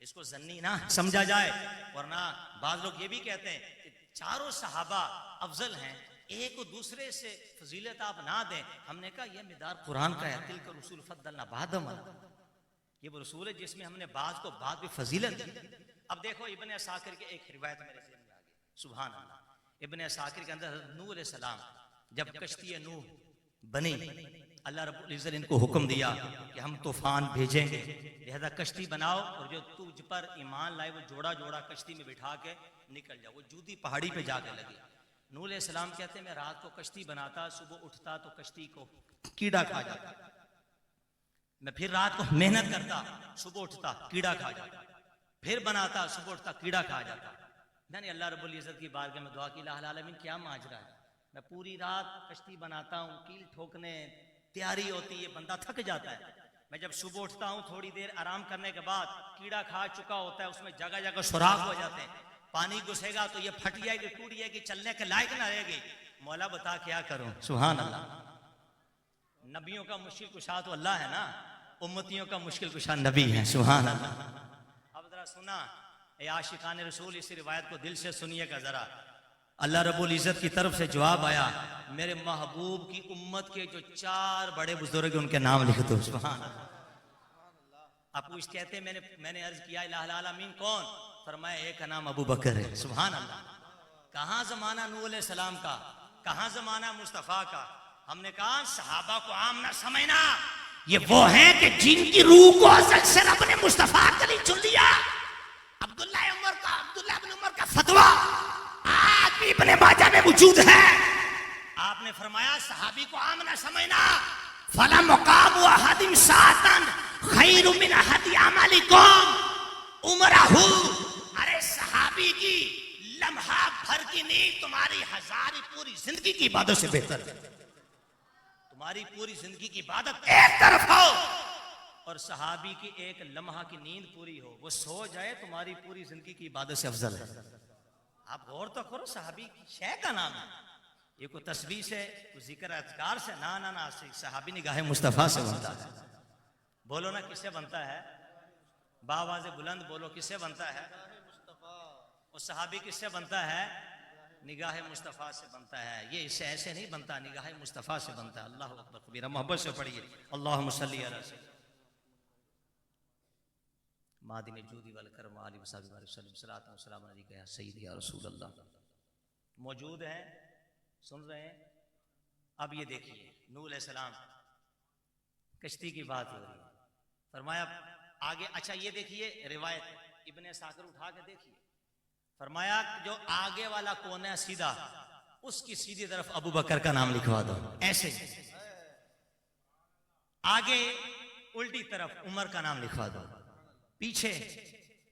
इसको जन्नी ना समझा जाए। वरना बाद लोग ये भी कहते हैं कि चारों सहाबा अफजल हैं, एक दूसरे से फजीलत आप ना दें। हमने कहा यह मिदार कुरान का है, तिल का रसूल फद्दलना बादम, ये वो रसूल है जिसमें हमने बाद को बाद भी फजीलत दी। अब देखो इब्ने असाकिर के एक रिवायत मेरे ज़हन में आ गई, सुभान अल्लाह। इब्ने असाकिर के अंदर नूह अलैहिस्सलाम जब कश्ती नूह बनी, अल्लाह रब्बुल इज्जत इनको हुक्म दिया कि हम तूफान भेजेंगे, लिहाजा कश्ती बनाओ और जो तुझ पर ईमान लाए वो जोड़ा जोड़ा कश्ती में बिठा के निकल जाओ। वो जूदी पहाड़ी पे जाके लगी। नूह अलैहिस्सलाम कहते हैं मैं रात को कश्ती बनाता, सुबह उठता तो कश्ती को कीड़ा खा जाता, मैं फिर रात को मेहनत करता, सुबह उठता कीड़ा खा जाता, फिर बनाता, सुबह उठता कीड़ा खा जाता। मैंने अल्लाह रब्बुल इज्जत की बारगाह में दुआ की, इलाहुल आलमीन क्या माजरा है, मैं पूरी रात कश्ती बनाता हूँ, कील ठोकने तैयारी होती है, बंदा थक जाता है। मैं जब सुबह उठता हूँ थोड़ी देर आराम करने के बाद कीड़ा खा चुका होता है, उसमें जगह जगह सुराख हो जाते हैं, पानी घुसेगा तो ये फट जाएगी, टूट जाएगी, चलने के लायक ना रहेगी। मौला बता क्या करूं। सुभान अल्लाह। नबियों का मुश्किल कुशा तो अल्लाह है ना, उम्मतियों का मुश्किल कुशा नबी है। सुभान अल्लाह। अब जरा सुना ए आशिकान रसूल, इस रिवायत को दिल से सुनिएगा जरा। अल्लाह रब्बुल इज्जत की तरफ से जवाब आया, मेरे महबूब की उम्मत के जो 4 बड़े बुजुर्ग उनके नाम लिख दो। सुभान अल्लाह। आप पूछ कहते हैं मैंने अर्ज किया इलाहुल आलमीन कौन, फरमाया एक का नाम अबू बकर है। सुभान अल्लाह। कहां जमाना नूह अलैहिस्सलाम का, कहां जमाना मुस्तफा का। हमने कहा सहाबा को आम ना समझना, ये वो हैं कि जिनकी रूह को असल से रब ने मुस्तफा के लिए चुन लिया। अब्दुल्लाह इब्न उमर का फतवा आज भी इब्ने माजा में मौजूद है। आपने फरमाया सहाबी को आम ना समझना, फला मुकाम अहदिम सातन खैरु मिन अहदि अमलिकुम उमरहु। अरे सहाबी की लम्हा भर की नींद तुम्हारी हजारी पूरी जिंदगी की इबादत से बेहतर है। तुम्हारी पूरी जिंदगी की इबादत एक तरफ हो और सहाबी की एक लम्हा की नींद पूरी हो, वो सो जाए, तुम्हारी पूरी जिंदगी की इबादत से अफजल है। आप गौर तो करो, सहाबी शय का नाम है, ये कोई तस्बीह से, कोई जिक्र अज़कार से ना ना ना, सहाबी निगाह मुस्तफा से बनता है। बोलो ना किससे बनता है, बावाज़े बुलंद बोलो किससे बनता है। और सहाबी किससे बनता है, निगाह मुस्तफ़ा से बनता है। ये इससे ऐसे नहीं बनता, निगाह मुस्तफ़ा से बनता है। अल्लाह अकबर कबीरा। मोहब्बत से पढ़िए अल्लाहुम्मा सल्ली अला मादिन जूदी वल करम आलि वसहबि वसल्लम सलातु व सलाम अलैका या सय्यदी या रसूल अल्लाह। मौजूद हैं, सुन रहे हैं। अब ये देखिए नूह अलैहिस्सलाम कश्ती की बात हो रही है, फरमाया आगे। अच्छा ये देखिए रिवायत इब्ने साकिर उठा के देखिए, फरमाया जो आगे वाला कोना है सीधा, उसकी सीधी तरफ अबू बकर का नाम लिखवा दो। ऐसे आगे उल्टी तरफ उमर का नाम लिखवा दो, पीछे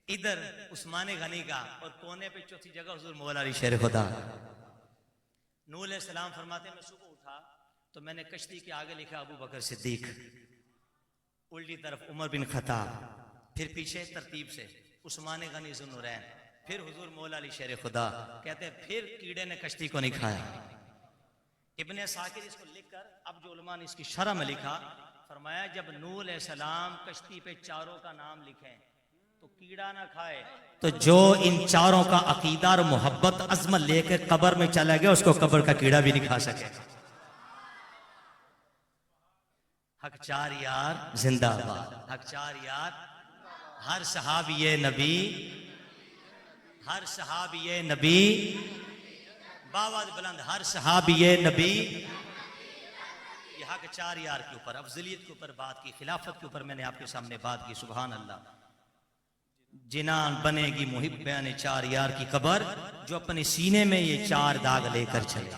इधर उस्मान गनी का, और कोने पे चौथी जगह हुजूर मौला अली शेर खुदा। नूह अलैहिस्सलाम फरमाते मैं सुबह उठा तो मैंने कश्ती के आगे लिखा अबू बकर सिद्दीक, उल्टी तरफ उमर बिन खत्ताब, फिर पीछे तरतीब से उस्मान गनी ज़ुन्नुरैन, फिर हुजूर मौला अली शेर खुदा। कहते हैं फिर कीड़े ने कश्ती को नहीं खाया। इब्ने साकिर इसको लिखकर, अब जो उलमा ने इसकी शरह में लिखा, फरमाया जब नूह अलैहिस्सलाम कश्ती पे चारों का नाम लिखें तो कीड़ा ना खाए, तो जो इन चारों का अकीदा और मोहब्बत अज़मत लेकर कब्र में चला गया, उसको कब्र का कीड़ा भी नहीं खा सके। हक चार यार जिंदाबाद, हक चार यार। हर सहाबी नबी, हर सहाबी नबी, बावाज बुलंद, हर सहाबी नबी। ये हक चार यार के ऊपर, अफजलियत के ऊपर बात की, खिलाफत के ऊपर मैंने आपके सामने बात की। सुभान अल्लाह। जिनान बनेगी मुहिब्बान चार यार की कबर, जो अपने सीने में ये 4 दाग लेकर चले।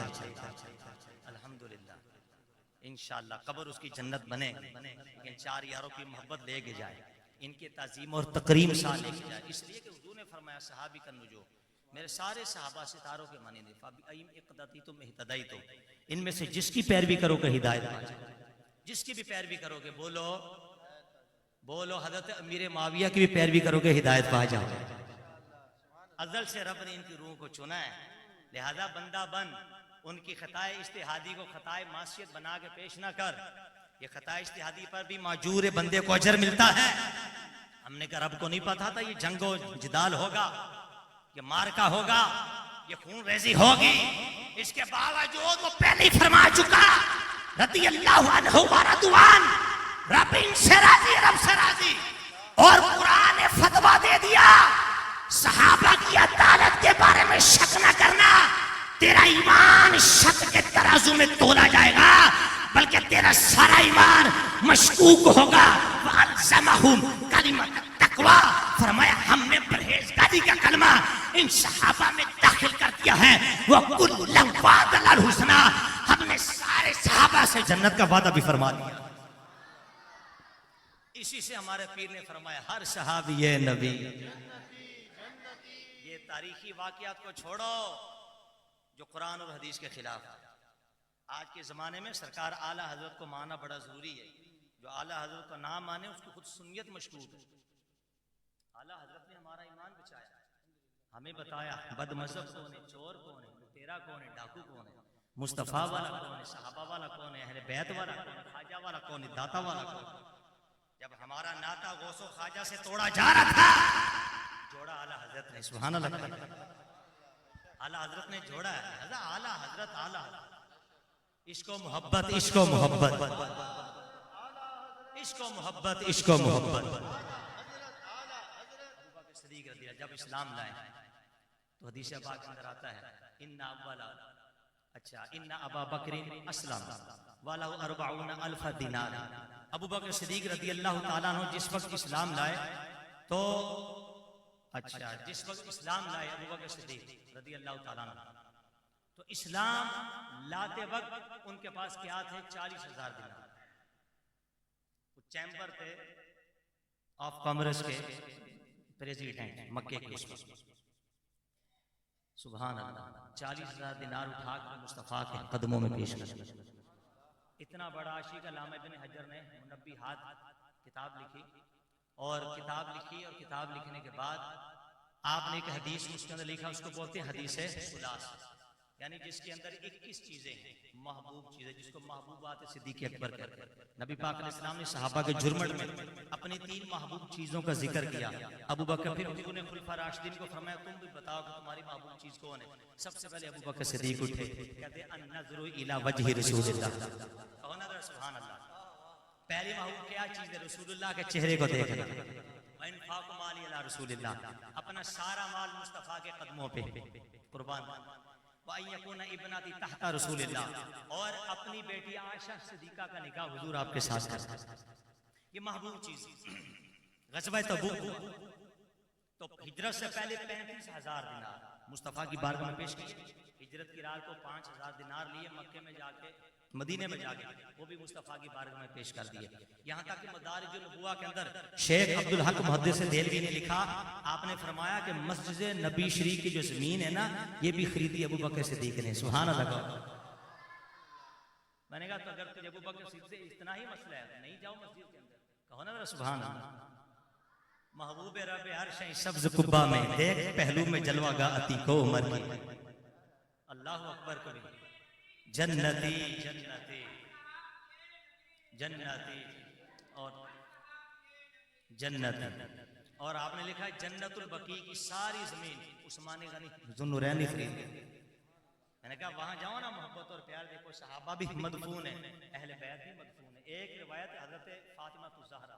अल्हम्दुलिल्लाह, इंशाअल्लाह कबर उसकी जन्नत बनेगी, लेकिन 4 यारों की मोहब्बत लेके जाए, इनके ताज़ीम और तकरीम साथ लेके जाए। इसलिए कि हुजूर ने फरमाया सहाबी का नुजूम, मेरे सारे सहाबा सितारों के मानिंदे, फाबी इक़्तदी तुम इहतदाई तो, इनमें से जिसकी पैरवी करोगे हिदायत पा जाओगे, जिसकी भी पैरवी करोगे, बोलो बोलो हजरत अमीर माविया की भी पैरवी करोगे हिदायत पा जाओगे। अज़ल से रब ने इनकी रूह को चुना है, लिहाजा बंदा बन, उनकी खताए इज्तिहादी को खताए मासियत बना के पेश ना कर। ये खताए इज्तिहादी पर भी माजूर बंदे को अजर मिलता है। हमने कहा रब को नहीं पता था ये जंगो जिदाल होगा, ये मार्का होगा, ये खून रेजी होगी। इसके बावजूद वो पहले ही फरमा चुका, रदी अल्लाह अन्हु व रदवान, रब इनसे राजी, रब से राजी। और कुरान ने फतवा दे दिया, सहाबा की अदालत के बारे में शक न करना, तेरा ईमान शक के तराजू में तोला जाएगा, बल्कि तेरा सारा ईमान मशकूक होगा। वअल्ज़महुम कलिमत तक़वा, फरमाया हमने परहेजगारी का कलमा इन सहाबा में दाखिल कर दिया है। वो कुल्लम वादल हुस्ना, हमने सारे सहाबा से जन्नत का वादा भी फरमा दिया। इसी से हमारे पीर ने फरमाया हर सहाबी ये नबी। ये तारीखी वाकयात को छोड़ो जो कुरान और हदीस के खिलाफ है। आज के ज़माने में सरकार आला हजरत को मानना बड़ा ज़रूरी है। जो आला हजरत का नाम माने उसकी खुद सुन्नियत मशकूक है। आला हजरत ने हमारा ईमान बचाया, हमें बताया बदमज़हब कौन है, चोर कौन है, लुटेरा कौन है, डाकू कौन है, मुस्तफ़ा वाला कौन है, सहाबा वाला कौन है, अहले बैत वाला कौन है, ख्वाजा वाला कौन है, दाता वाला कौन है। जब हमारा नाता गौसो ख्वाजा से तोड़ा जा रहा था, जोड़ा आला हजरत ने। सुभान अल्लाह, आला हजरत ने जोड़ा है। आला हजरत, आला इश्को मोहब्बत, इश्को मोहब्बत, इश्को मोहब्बत, इश्को मोहब्बत। सदीक रज़ी अल्लाह जब इस्लाम लाए तो हदीस पाक के अंदर आता है, इन्ना अव्वला, अच्छा इन्ना अबा बकरिन अस्लम वलहु अर्बऊन अल्फ दिनार। अबू बकर सिद्दीक रज़ी अल्लाह ताला अन्हु जिस वक्त इस्लाम लाए तो, अच्छा जिस वक्त इस्लाम लाए अबू बकर सिद्दीक रज़ी अल्लाह ताला अन्हु, तो इस्लाम लाते वक्त उनके पास क्या थे? 40,000 दिनार। वो चैम्बर थे ऑफ कॉमर्स के प्रेसिडेंट मक्के के उस वक्त। सुभान अल्लाह, 40,000 दिनार उठा कर मुस्तफ़ा के कदमों में पेश कर। इतना बड़ा आशिक अल्लामा इब्न हजर ने मुनब्बी हाथ किताब लिखी, और किताब लिखी, और किताब लिखने के बाद आपने एक हदीस उसके अंदर लिखा, उसको बोलते हैं हदीस सुलास, यानी जिसके अंदर 21 चीजें हैं, महबूब चीजें, जिसको महबूबात सिद्दीक़ अकबर कहते हैं। नबी पाक अलैहिस्सलाम ने सहाबा के जुर्मट में अपनी 3 महबूब चीजों का जिक्र किया। अबू बकर, फिर उन्होंने खुलफा राशिदीन को फरमाया तुम भी बताओ कि तुम्हारी महबूब चीज कौन है। सबसे पहले अबू बकर सिद्दीक उठे, कहते अन-नज़रु इला वजहि रसूलिल्लाह। कहो ना सुभान अल्लाह, पहली महबूब क्या चीज है? रसूलुल्लाह के चेहरे को देखना। वइनफाक़ु माली अला रसूलिल्लाह, अपना सारा माल मुस्तफ़ा के कदमों पे कुर्बान। इब्नती तहता रसूलिल्लाह, और अपनी बेटी आयशा सिद्दीका का निकाह हुजूर आपके साथ करता। ये महबूब चीज। ग़ज़वा तबूक तो हिजरत से पहले 35,000 दिनार मुस्तफ़ा की बारगाह में पेश किए। हिजरत की रात को 5,000 दिनार लिए, मक्के में जाके, मदीने में जाके वो भी मुस्तफ़ा की बारगाह में पेश कर दिए। यहाँ तक कि मदारिजुल नबुव्वा के अंदर शेख अब्दुल हक मुहद्दिस देलवी ने लिखा, आपने फरमाया कि मस्जिद नबी शरीफ की जो जमीन है ना, ये भी खरीदी अबू बकर सिद्दीक ने। सुभान अल्लाह। मैंने कहा तो अगर तुझे अबू बकर सिद्दीक से इतना ही मसला है, नहीं जाओ मस्जिद के अंदर। कहो ना मेरा सुभान अल्लाह। महबूब रब हर शै सब्ज़ कुब्बा में, देख पहलू में जलवागा अतीको उमर की। अल्लाह अकबर कभी जन्नती जन्नती जन्नती और जन्नती। और आपने लिखा है जन्नतुल बकी की सारी जमीन उस्मानी गनी ज़ुन्नुरैनी खरीद ली। मैंने कहा वहां जाओ ना, मोहब्बत और प्यार देखो। सहाबा भी मदफून है, अहले बैत भी मदफून है। एक रिवायत हज़रत फातिमा ज़हरा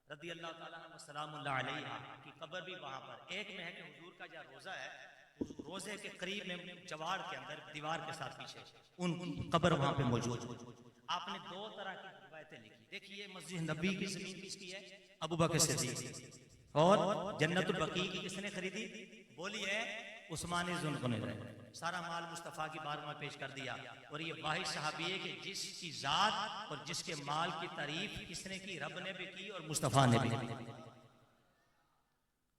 रज़ी अल्लाह ताला अन्हा सलामुल्लाह अलैहा की कब्र भी वहां पर। एक में है कि हुजूर का जो रोजा है, उस रोजे के करीब में जवार के अंदर दीवार के साथ पीछे उनकी कब्र वहां पे मौजूद। आपने 2 तरह की रिवायतें लिखी। देखिए मस्जिद नबी की जमीन किसकी है? अबू बकर सिद्दीक। और जन्नतुल बकी की किसने खरीदी? बोलिए उस्मानी ज़ुन्नुरैन। सारा माल मुस्तफ़ा की बारगाह में पेश कर दिया। और ये वाहिद सहाबी है कि जिसकी जात और जिसके माल की तारीफ किसने की? रब ने भी की और मुस्तफ़ा ने भी।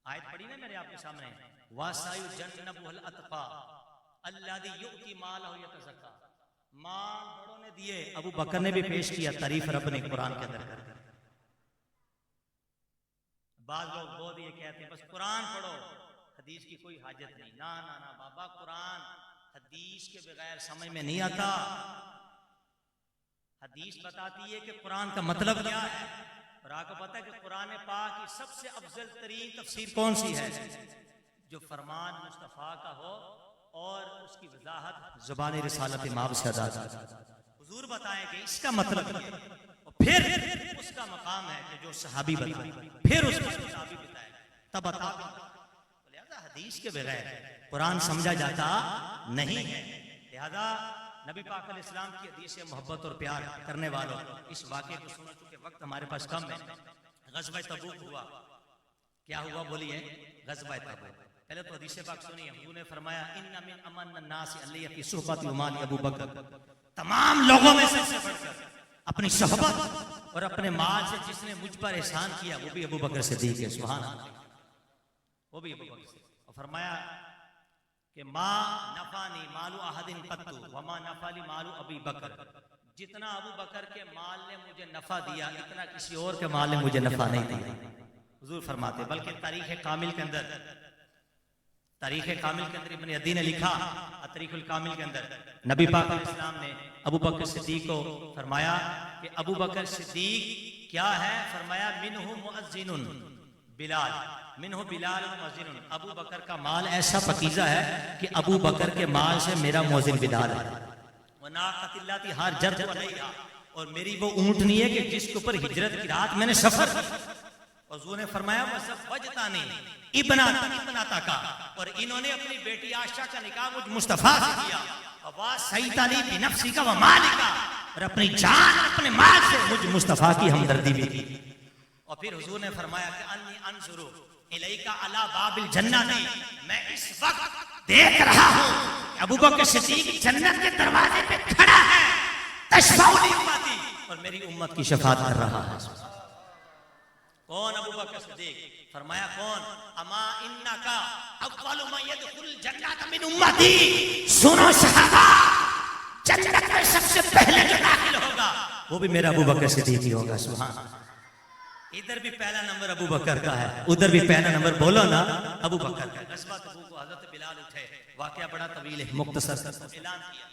आयत पढ़ी ना मैंने आपके सामने, वासायु जन्नबुल अतका अल्लादी युती मालहु यतज़क्का। माल बड़ों ने दिए, अबू बकर ने भी पेश किया, तारीफ रब ने कुरान के अंदर कर दी। बाद लोग बहुत ये कहते हैं बस कुरान पढ़ो, हदीस की कोई हाजत नहीं। ना ना ना बाबा, कुरान हदीस के बगैर समझ में नहीं आता। हदीस बताती है कि कुरान का मतलब क्या है। और आपको पता है कि कुरान पाक की सबसे अफजल तरीन तफसीर कौन सी है? जो फरमान मुस्तफ़ा का हो और उसकी वजाहत ज़ुबान रिसालत इमाम से अदा हुजूर बताएं कि इसका मतलब ये, और फिर उसका मकाम है कि जो सहाबी बताए, फिर उसका सहाबी बताए, तब बता। लिहाजा हदीस के बगैर कुरान समझा जाता नहीं है। लिहाजा नबी पाक अलैहिस्सलाम की हदीस से मोहब्बत और प्यार करने वालों, इस वाक़े को सुनो, चूंकि वक्त हमारे पास कम है। ग़ज़वा तबूक हुआ, क्या हुआ बोलिए? ग़ज़वा तबूक। पहले तो हदीस पाक सुनिए, हुजूर ने फरमाया इन्ना मिन अमन नास अली फी सुहबत उमाल अबू बकर, तमाम लोगों में सबसे बढ़कर अपनी सोहबत और अपने माल से जिसने मुझ पर एहसान किया वो भी अबू बकर सिद्दीक़ है। सुभान अल्लाह, वो भी अबू बकर सिद्दीक़। और फरमाया कि मा नफानी मालू अहदिन कत्तु व मा नफाली मालू अबी बकर, जितना अबू बकर के माल ने मुझे नफा दिया इतना किसी और के माल ने मुझे नफा नहीं दिया। हुजूर फरमाते, बल्कि तारीख़ कामिल के अंदर इब्न अदी ने लिखा, तरीक़ुल कामिल के अंदर नबी पाक अलैहिस्सलाम ने अबू बकर सिद्दीक़ को फरमाया कि अबू बकर सिद्दीक़ क्या है? फरमाया मिनहु मुअज्जिनुन बिलाल, मिनहु बिलाल मुअज्जिनुन, अबू बकर का माल ऐसा पकीज़ा है कि अबू बकर के माल से मेरा मुअज्जिन बिलाल है। वनाक़तिल्लाती हार जर्द अलैहा, और मेरी वो ऊँटनी है कि जिसके ऊपर हिजरत की रात मैंने सफर किया। हुजूर ने फरमाया वजतानी इब्ना का, और इन्होंने अपनी बेटी आयशा का निकाह मुझ मुस्तफा से किया। वा सईतानी बिनफ्सी का व मालिका, और अपनी जान अपने माल से मुझ मुस्तफा की हमदर्दी भी की। और फिर हुजूर ने फरमाया कि अन्नी अनजुरु इलैका अला बाबिल जन्नती, मैं इस वक्त देख रहा हूं अबू बकर सिद्दीक जन्नत के दरवाजे पे खड़ा है, तशफाउली उम्मती, और मेरी उम्मत की शफाअत कर रहा है। कौन? अबू बकर सिद्दीक। फरमाया कौन? अमा इन्नका अव्वलु मा यदखुल जन्नत मिन उम्मती, सुनो सहाबा, जन्नत में सबसे पहले जो दाखिल होगा वो भी मेरा अबू बकर सिद्दीक ही होगा। सुभान अल्लाह। इधर भी पहला नंबर अबू बकर का है, उधर भी पहला नंबर बोलो ना अबू बकर का। ग़ज़वा तबूक को हज़रत बिलाल उठे, वाक़या बड़ा तवील है, मुख्तसर ऐलान किया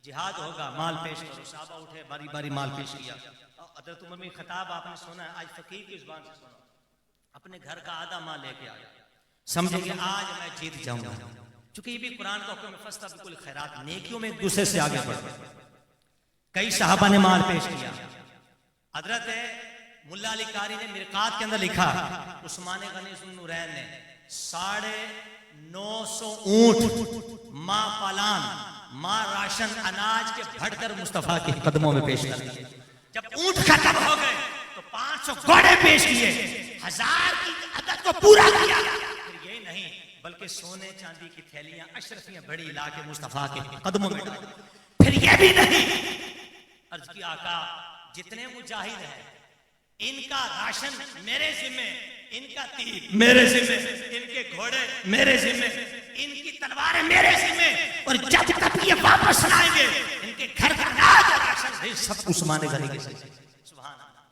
जिहाद होगा, माल पेश करो। सहाबा उठे, बारी बारी माल पेश किया। हज़रत उमर में खिताब आपने सुना है, आज फकीर की ज़ुबान से सुनो, अपने घर का आधा माल लेके आया, समझे कि आज मैं जीत जाऊंगा। चूंकि ये भी कुरान का हुक्म है, फस्तबिकुल खैरात, नेकियों में एक दूसरे से आगे बढ़ो। कई सहाबा ने माल पेश किया। हज़रत मुल्ला अली कारी ने मिरकात के अंदर लिखा, उस्मान गनी ज़ुन्नुरैन ने 950 ऊंट, माँ पालान, माँ राशन, अनाज के भरकर मुस्तफा के कदमों में पेश कर दिए। जब ऊंट खत्म हो गए तो 500 घोड़े पेश किए, 1000 की अदद को पूरा किया। फिर ये नहीं बल्कि सोने चांदी की थैलियां, अशरफियां बड़ी ला के मुस्तफा के कदमों में डाली। फिर ये भी नहीं, अर्ज की आका जितने मुजाहिद हैं इनका राशन मेरे जिम्मे, इनका तीर मेरे जिम्मे, इनके घोड़े मेरे जिम्मे, इनकी तलवारें मेरे जिम्मे, और जब तक ये वापस आएंगे इनके घर का अनाज और राशन सब उस्मान गनी के साथ। सुभान अल्लाह।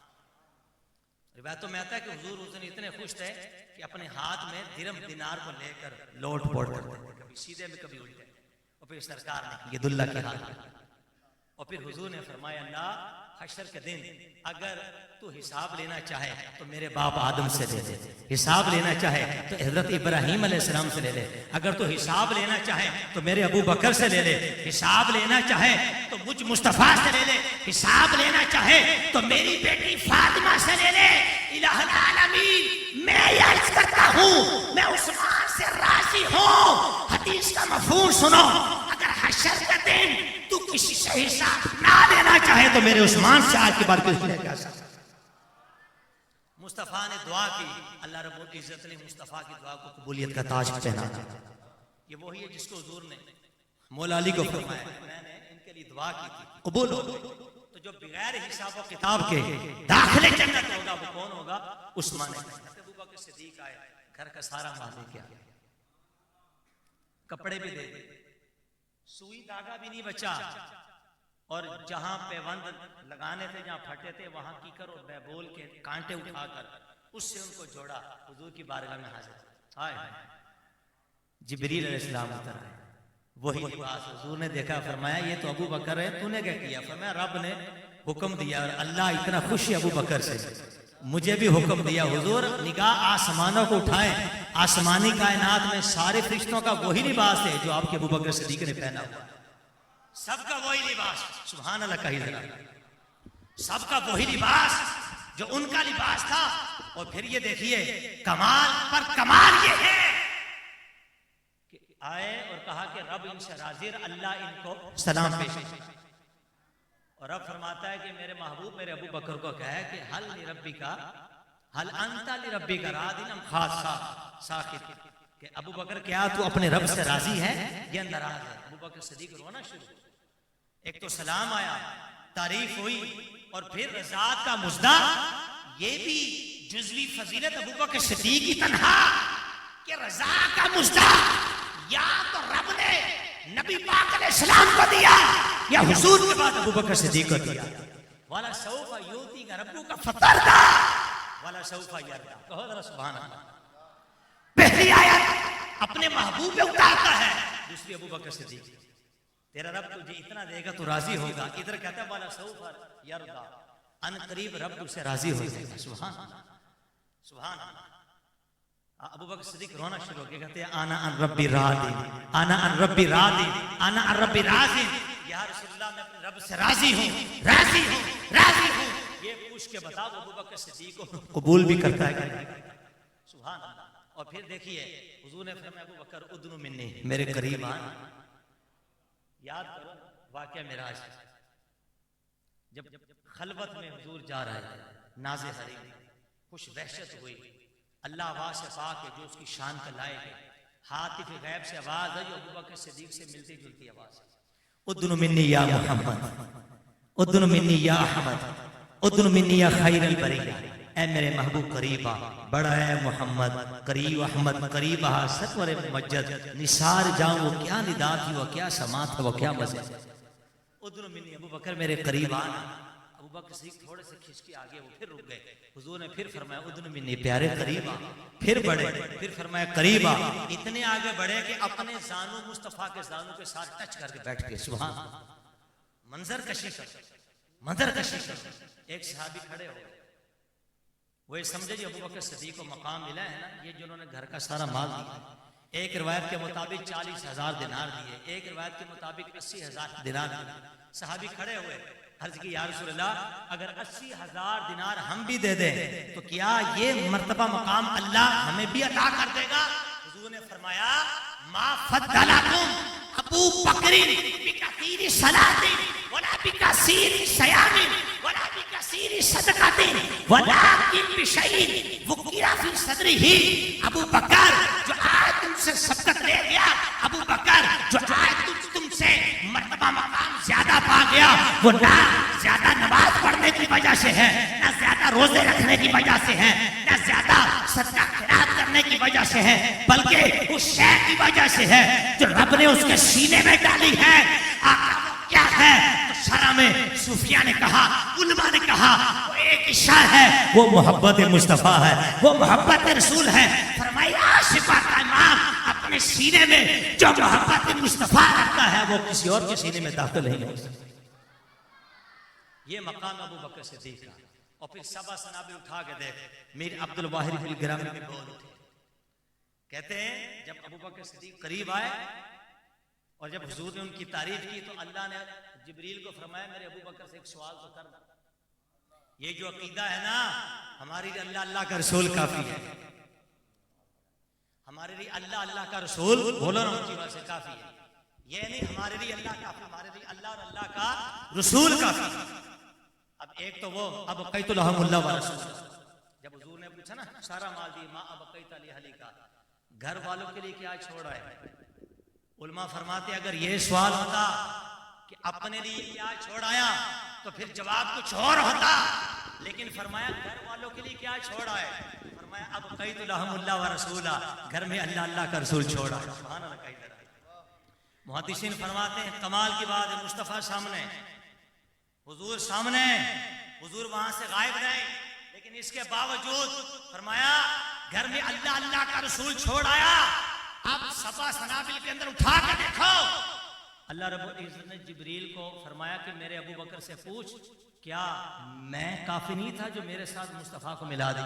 रिवायतों में आता है कि हुजूर उस दिन इतने खुश थे कि अपने हाथ में दिरम दिनार को लेकर लोट पोट करते थे, कभी सीधे में कभी उल्टे। और फिर सरकार ने ये दुल्ला की हाल, और फिर हुजूर ने फरमाया ना हशर के दिन अगर तू हिसाब लेना चाहे तो मेरे बाप आदम से ले ले, हिसाब लेना चाहे तो हजरत इब्राहीम अलैहिस्सलाम से ले ले, अगर तू हिसाब लेना चाहे तो मेरे अबू बकर से ले ले, हिसाब लेना चाहे तो मुझ मुस्तफा से ले ले, हिसाब लेना चाहे तो मेरी बेटी फातिमा से ले ले। इलाहुल आलमीन, मैं अर्ज करता हूँ, मैं उस्मान से राजी हूँ। हदीस का मफहूम सुनो, अगर हशर का दिन तू किसी से हिसाब ना लेना चाहे तो मेरे उस्मान से आज के बाद कुछ नहीं कह सकता। मुस्तफा ने दुआ की, अल्लाह रब्बुल इज्जत ने मुस्तफा की दुआ को कबूलियत का ताज पहना। ये वही है जिसको हुजूर ने मौला अली को फरमाया, मैंने इनके लिए दुआ की थी, कबूल हो गई। तो जो बगैर हिसाब और किताब के दाखिले जन्नत होगा वो कौन होगा? उस्मान। अबू बकर सिद्दीक आए, घर का सारा माल लेके आ गया, कपड़े भी दे दे, सुई धागा भी नहीं बचा, और जहां पैबंद लगाने थे, जहां फटे थे, वहां कीकर और बैबोल के कांटे उठाकर उससे उनको जोड़ा, हुजूर की बारगाह में हाजिर। हाय जिब्रील अलैहिस्सलाम उतर आए, वही लिबास हुजूर ने देखा, फरमाया ये तो अबू बकर है, तूने क्या किया? फरमाया रब ने हुक्म दिया और अल्लाह इतना खुश है अबू बकर से, मुझे भी हुक्म दिया। हुजूर निगाह आसमानों को उठाएं, आसमानी कायनात में सारे फरिश्तों का वही लिबास है जो आपके अबू बकर सिद्दीक ने पहना हुआ, सबका वही लिबास, सुभान अल्लाह कही जरा, सबका वही लिबास जो उनका लिबास था। और फिर ये देखिए कमाल पर कमाल ये है कि आए और कहा कि रब इनसे राजी, अल्लाह इनको सलाम पेश किया, और रब फरमाता है कि मेरे महबूब मेरे अबू बकर को कहे कि हल रब्बी का हल अंता रब्बी का रादिन खासा साकित, कि अबू बकर क्या तू अपने रब से राजी है? ये नाराज है। अबू बकर सिद्दीक रोना शुरू, एक तो सलाम आया, तारीफ हुई, और फिर रज़ात का मुजदा, ये भी जुज़वी फजीलत अबू बकर सिद्दीक की तन्हा कि रज़ा का मुजदा या तो रब ने नबी पाक अलैहिस्सलाम को दिया या हुजूर के बाद अबू बकर सिद्दीक को दिया। वाला सौफा युती का रब्बू का फतरदा वाला सौफा यरदा, कहो जरा सुभान अल्लाह। पहली आयत अपने महबूब पे उतारता है, दूसरी अबू बकर सिद्दीक, तेरा रब तुझे इतना देगा तो राजी होगा। इधर कहता है वाला सौफा यरदा, अन करीब रब तुझसे राजी हो जाएगा। सुभान अल्लाह, सुभान अल्लाह। अबू बकर सिद्दीक रोना शुरू हो गया, कहते हैं आना अन रब्बी रादी, आना अन रब्बी रादी, आना अन रब्बी राजी, या रसूलुल्लाह मैं अपने रब से राजी हूं, राजी हूं, राजी हूं। ये पूछ के बताओ अबू बकर सिद्दीक को कबूल भी करता है क्या? सुभान अल्लाह। और फिर देखिए हुजूर ने फरमाया अबू बकर उदनु मिन्नी, मेरे करीब आ। याद करो वाकया मिराज, जब खलवत में हुजूर जा रहे थे, नाज़े हरी खुश वहशत हुई, अल्लाह आवाज से पाक है जो उसकी शान का लायक है। हातिफ गैब से आवाज है जो अबू बकर सिद्दीक से मिलती जुलती आवाज है, उद्नु मिन्नी या मोहम्मद, उद्नु मिन्नी या अहमद, उद्नु मिन्नी या खैरुल बरिया, ऐ मेरे महबूब करीब आ, बड़ा है मोहम्मद, करीब अहमद, करीब आ, सत्वर मुमज्जद, निसार जाऊं वो क्या निदा थी, वो क्या समा था, वो क्या मजे। उद्नु मिन्नी अबू बकर मेरे करीब आना। अबू बकर सिद्दीक थोड़े से खिसके आगे, वो फिर रुक गए। हुजूर ने फिर फरमाया उद्नु मिन्नी प्यारे करीब आ, फिर बढ़े, फिर फरमाया करीब आ, इतने आगे बढ़े कि अपने जानू मुस्तफा के जानू के साथ टच करके बैठ गए। सुभान, मंजर कशी कर, मंजर कशी कर। एक सहाबी खड़े हो गए, वो समझे जी अबू बकर सिद्दीक को मकाम मिला है ना, ये जिन्होंने घर का सारा माल दिया। एक रिवायत के मुताबिक 40,000 दिनार दिए, एक रिवायत के मुताबिक 80,000 दिनार दिए। सहाबी खड़े हुए, अर्ज की या रसूलल्लाह अगर 80,000 दिनार हम भी दे दें तो क्या ये मर्तबा मकाम अल्लाह हमें भी अता कर देगा? हुजूर ने फरमाया मा फद्दलकुम अबू बकरिन बिकसीरी सलातिन वला बिकसीरी सयामिन वला बिकसीरी सदकातिन वलाकिन बिशैइन वुकिरा फी सदरिही। अबू बकर जो आज तुमसे सदकत ले गया, अबू बकर जो आज तुमसे मर्तबा मकाम ज्यादा पा गया, वो ना ज्यादा नमाज पढ़ने की वजह से है, ना ज्यादा रोजे रखने की वजह से है, ना ज्यादा सदका खैरात करने की वजह से है, बल्कि उस शय की वजह से है जो रब ने उसके सीने में डाली है। आका वो क्या है? तो शरा में सूफिया ने कहा, उलमा ने कहा, वो एक इशारा है, वो मोहब्बत मुस्तफा है, वो मोहब्बत रसूल है। फरमाया आशिका का इमाम अपने सीने में जो मोहब्बत मुस्तफा रखता है वो किसी और के सीने में दाखिल नहीं हो सकता। ये मकाम अबू बकर सिद्दीक का। और फिर सबा सनाबे उठा के देख, मीर अब्दुल वाहिद बिन गिरामी भी बोल उठे, कहते हैं जब अबू बकर सिद्दीक करीब आए और जब हुजूर ने उनकी तारीफ की तो अल्लाह ने जिब्रील को फरमाया मेरे अबू बकर से एक सवाल तो कर, ये जो अकीदा है ना हमारे लिए अल्लाह अल्लाह का रसूल काफी है, हमारे लिए अल्लाह अल्लाह का रसूल बोलो ना ऊंची आवाज से काफी है। ये नहीं हमारे लिए अल्लाह काफी, हमारे लिए अल्लाह और अल्लाह का रसूल काफी। अब एक तो वो अब कैतुल्लाहुल्लाह व रसूल, जब हुजूर ने पूछा ना सारा माल दी मां अब कैत अली हली का, घर वालों के लिए क्या छोड़ा है? उलमा फरमाते अगर ये सवाल होता कि अपने लिए क्या छोड़ाया तो फिर जवाब कुछ और होता, लेकिन फरमाया घर वालों के लिए क्या छोड़ा है। फरमाया अब कई तो लहमुल्लाह व रसूला, घर में अल्लाह अल्लाह का रसूल छोड़ा। सुभान अल्लाह। कई तरह मुहद्दिसीन फरमाते हैं कमाल की बात है, मुस्तफ़ा सामने, हुजूर सामने, हुजूर वहां से गायब नहीं, लेकिन इसके बावजूद फरमाया घर में अल्लाह अल्लाह का रसूल छोड़ आया। अब सफा सनाबिल के अंदर उठा कर देखो, अल्लाह रब्बुल इज्जत ने जिब्रील को फरमाया कि मेरे अबू बकर से पूछ, क्या मैं काफी नहीं था जो मेरे साथ मुस्तफा को मिला दे?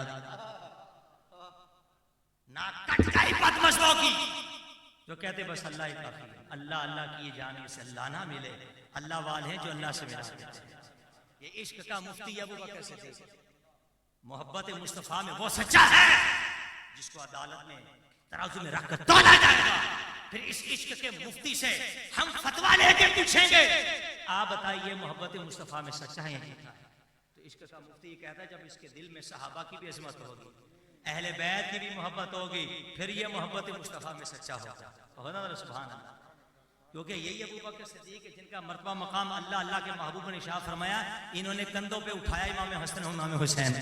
ना कट गई बदमशों की जो कहते बस अल्लाह ही काफी है, अल्लाह अल्लाह की जाने से अल्लाह ना मिले, अल्लाह वाले हैं जो अल्लाह से मिला सकते हैं। ये इश्क का मुफ्ती अबू बकर सिद्दीक, मोहब्बत मुस्तफा में वो सच्चा है जिसको अदालत में तराजू में रखकर तौला जाएगा। फिर इस इश्क के मुफ्ती से हम फतवा लेके पूछेंगे, आप बताइए मोहब्बत मुस्तफा में सच्चा है या झूठा है? तो इश्क का मुफ्ती कहता है जब इसके दिल में सहाबा की भी अजमत होगी, अहले बैत की भी मोहब्बत होगी, फिर ये मोहब्बत मुस्तफा में सच्चा होगा। सुभान अल्लाह। क्योंकि यही अबू बकर सिद्दीक जिनका मर्तबा मकाम अल्लाह अल्लाह के महबूब ने इरशाद फरमाया, इन्होंने कंधों पे उठाया इमाम हसन और इमाम हुसैन।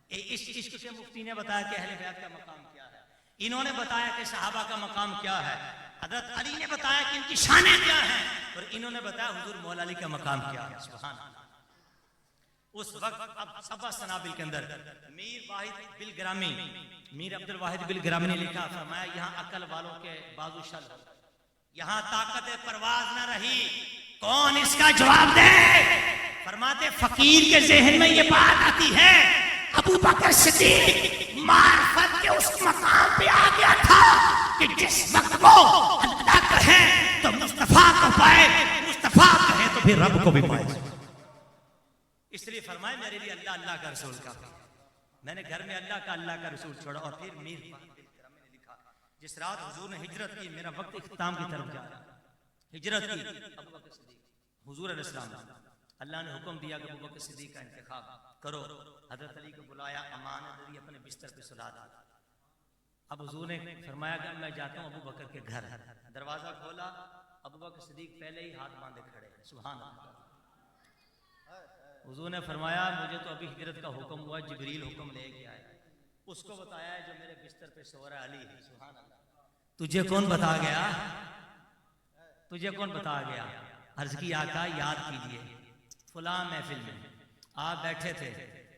इस इश्क के मुफ्ती ने बताया कि अहले बैत का मकाम क्या है, इन्होंने बताया कि सहाबा का मकाम क्या है, हजरत अली ने बताया कि इनकी शानें क्या हैं, और इन्होंने बताया हुजूर मौला अली का मकाम क्या है। सुभान अल्लाह। उस वक्त अब सफा सनाबिल के अंदर मीर वाहिद बिल ग्रामी, मीर अब्दुल वाहिद बिल ग्रामी ने लिखा, फरमाया यहाँ अकल वालों के बाजू शल, यहाँ ताकत परवाज न रही, कौन इसका जवाब दे? फरमाते फकीर के ज़हन में ये बात आती है, अबू बकर सिद्दीक मार्फत के उस मकाम पे आ गया था कि जिस वक्त वो अल्लाह कहे तो मुस्तफा को पाए, मुस्तफा कहे तो फिर रब को भी पाए। इसलिए फरमाए मेरे लिए अल्लाह अल्लाह का रसूल का, मैंने घर में अल्लाह का रसूल छोड़ा। और फिर मीर ने लिखा, जिस रात हुजूर ने हिजरत की, मेरा वक्त इख्तिताम की तरफ जा रहा, हिजरत की, अबू बकर सिद्दीक हुजूर अलैहिस्सलाम, अल्लाह ने हुक्म दिया कि अबू बकर सिद्दीक का इंतखाब करो। हजरत अली को बुलाया, अमानत दी, अपने बिस्तर पे सुला दिया। अब हुजूर ने फरमाया कि मैं जाता हूँ अबू बकर के घर। दरवाजा खोला, अबू बकर सिद्दीक पहले ही हाथ बांधे खड़े। सुभान अल्लाह। हुजूर ने फरमाया मुझे तो अभी हिजरत का हुक्म हुआ, जिब्रील हुक्म लेके आया, उसको बताया जो मेरे बिस्तर पे सो रहा अली है। सुभान अल्लाह। तुझे कौन बता गया, तुझे कौन बता गया? अर्ज की आका याद कीजिए, फुला महफिल में आप बैठे थे